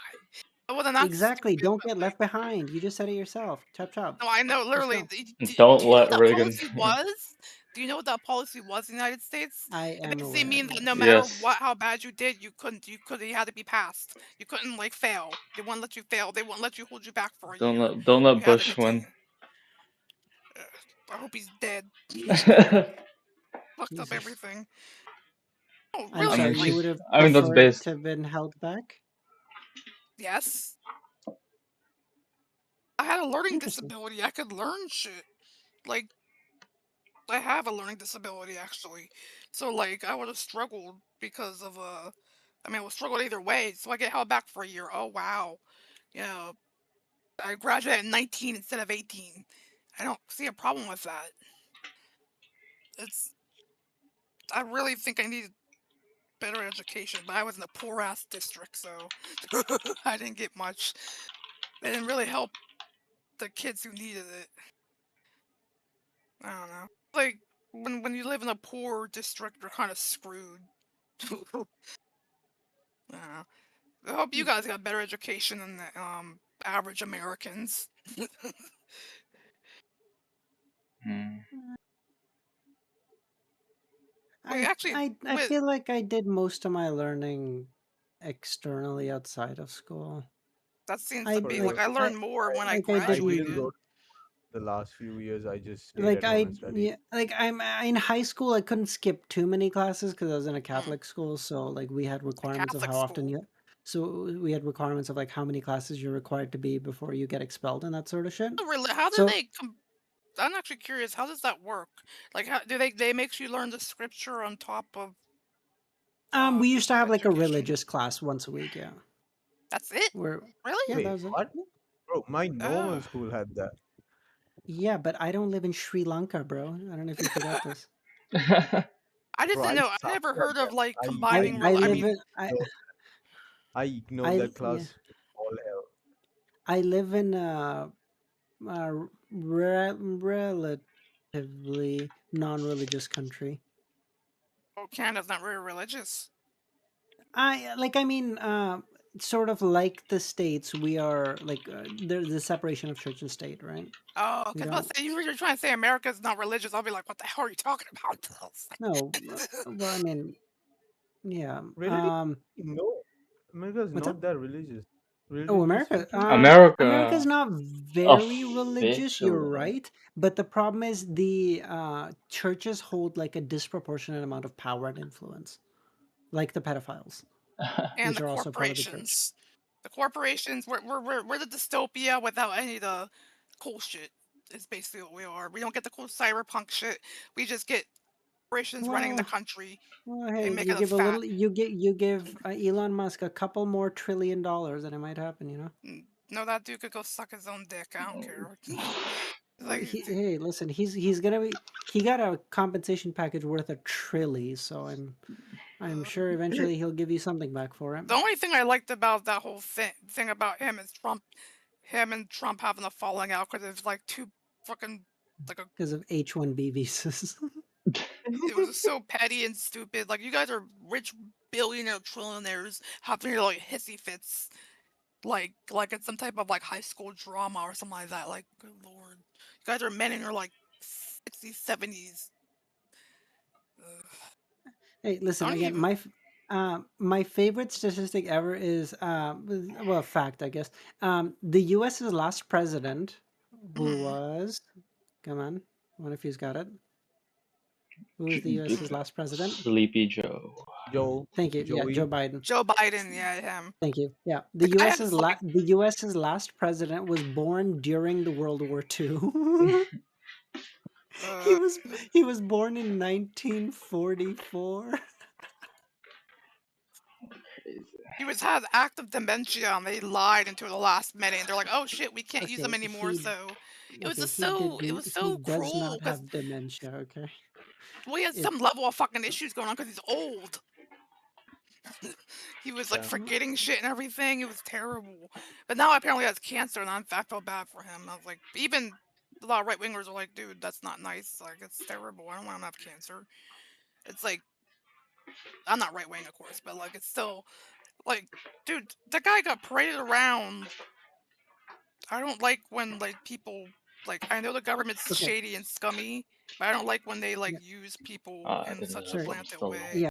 S1: I wasn't that
S3: exactly.
S1: stupid,
S3: Don't
S1: but
S3: get
S1: like,
S3: left behind. You just said it yourself. Chop chop.
S1: no, I know
S3: Let's
S1: literally.
S3: go.
S4: Don't
S1: Do you know
S4: let
S1: what that
S4: Reagan.
S1: policy was? Do you know what that policy was in the United States?
S3: I
S1: It
S3: am
S1: basically
S3: aware.
S1: means that no
S3: Yes.
S1: matter
S4: Yes.
S1: what, how bad you did, you had to be passed. You couldn't like fail. They wouldn't let you fail. They wouldn't let you hold you back for a year.
S4: Don't
S1: You
S4: let
S1: had to
S4: Bush win.
S1: continue. Ugh, I hope he's dead. Fucked up
S3: Jesus.
S1: everything. Oh,
S3: I'm
S4: I
S1: really?
S4: mean,
S3: sorry. You
S1: Like,
S3: would have
S4: I mean that's
S3: preferred
S4: based.
S3: to have been held back.
S1: yes. I had a learning
S3: Interesting.
S1: disability. I could learn shit. Like, I have a learning disability actually. So like, I would have struggled because of I mean, I would struggle either way. So I get held back for a year. Oh wow. Yeah. I graduated at 19 instead of 18. I don't see a problem with that. It's. I really think I need better education, but I was in a poor ass district, so I didn't get much. They didn't really help the kids who needed it. I don't know. Like when you live in a poor district, you're kind of screwed. I don't know. I hope you guys got better education than the average Americans.
S4: Hmm.
S1: Wait,
S3: I
S1: actually,
S3: I
S1: wait,
S3: feel like I did most of my learning externally outside of school.
S1: that seems to
S3: I
S1: be
S2: For
S1: like
S3: like
S1: I
S3: I
S1: learned more when I
S3: like I
S2: I didn't
S3: didn't
S2: go
S1: graduated.
S2: to the last few years. I just stayed
S3: like
S2: at home
S3: I
S2: and studied.
S3: yeah like I'm in high school. I couldn't skip too many classes because I was in a
S1: Mm,
S3: Catholic school. So like we had
S1: a
S3: requirements of
S1: Catholic
S3: how often
S1: school.
S3: you. So we had requirements of like how many classes you're required to be before you get expelled and that sort of shit.
S1: How do
S3: So
S1: they? I'm actually curious. How does that work? Like, how do they make you learn the scripture on top of
S3: we used to have like a
S1: education?
S3: religious class once a week. Yeah,
S1: That's it?
S3: where
S1: Really?
S3: yeah that
S2: Wait,
S3: was it.
S2: what? Bro, my normal
S1: Oh.
S2: school had that.
S3: Yeah, but I don't live in Sri Lanka, bro. I don't know if you forgot this.
S1: I just
S2: Bro,
S1: didn't
S2: I
S1: know. I
S2: sucked
S1: never
S2: at
S1: heard of
S2: that.
S1: like
S2: I
S1: combining.
S3: I
S1: I
S3: live
S2: literally
S1: mean,
S3: in
S2: ignored, I ignored
S3: I
S2: that
S3: yeah
S2: class with all hell.
S3: I live in a relatively non-religious country.
S1: oh, Canada's not very religious.
S3: I mean sort of like the states. We are like there's the separation of church and state, right?
S1: Oh,
S3: We
S1: because
S3: don't.
S1: you're trying to say America's not religious. I'll be like, what the hell are you talking about?
S3: No, well, I mean, yeah.
S2: Really? No. America's
S3: What's
S2: not
S3: up?
S2: that religious.
S3: Oh,
S2: Relatively
S3: America.
S2: speaking.
S3: America's
S4: America
S3: not very religious. You're
S4: officially,
S3: right, but the problem is the churches hold like a disproportionate amount of power and influence, like the pedophiles,
S1: And
S3: which
S1: the
S3: are also part of the church.
S1: corporations. The corporations, we're the dystopia without any of the cool shit. Is basically what we are. We don't get the cool cyberpunk shit. We just get corporations running the
S3: Well,
S1: country
S3: well,
S1: and
S3: hey,
S1: making us fat.
S3: you give Elon Musk a couple more $1 trillion, and it might happen. You know.
S1: No, that dude could go suck his own dick. I don't care. Like,
S3: Hey, listen, he's gonna be. He got a compensation package worth $1 trillion, so I'm sure eventually he'll give you something back for it.
S1: the only thing I liked about that whole thing about him is him and Trump having a falling out because it's like two fucking like a.
S3: Because of H-1B visas.
S1: It was so petty and stupid. Like you guys are rich billionaire trillionaires having your like hissy fits, like it's some type of like high school drama or something like that. Like, good lord, you guys are men in your like 60s, 70s.
S3: Hey, listen
S1: Don't
S3: again.
S1: even.
S3: My favorite statistic ever is well, fact, I guess. The U.S.'s last president, who
S1: Mm,
S3: was, come on, one of you's got it. Who was the U.S.'s
S1: mm.
S3: last president?
S4: Sleepy Joe.
S2: Joe,
S3: Thank you. Yeah, Joe
S2: Joey,
S3: Biden.
S1: Joe Biden, yeah, him.
S3: Thank you. Yeah,
S1: The guy had this like.
S3: The U.S.'s last president was born during the World War II. he
S1: Uh,
S3: was he was born in 1944.
S1: he had active dementia and they lied until the last minute and they're like, oh shit, we can't use him
S3: Okay,
S1: anymore. So it was just it was
S3: he
S1: so
S3: does
S1: cruel
S3: not
S1: because
S3: have dementia. Okay,
S1: well, he had
S3: it
S1: some level of fucking issues going on because he's old. He was like
S2: yeah,
S1: forgetting shit and everything. It was terrible. But now apparently he has cancer, and I felt bad for him. I was like, even a lot of right wingers are like, dude, that's not nice. Like, it's terrible. I don't want him to have cancer. It's like, I'm not right wing, of course, but like, it's still like, dude, the guy got paraded around. I don't like when like people like I know the government's
S3: okay.
S1: shady and scummy, but I don't like when they like
S3: Yeah,
S1: use people
S4: I
S1: in
S4: didn't
S1: such a
S4: know
S3: sorry.
S4: I'm
S1: blatant
S4: still alive.
S1: way.
S3: Yeah.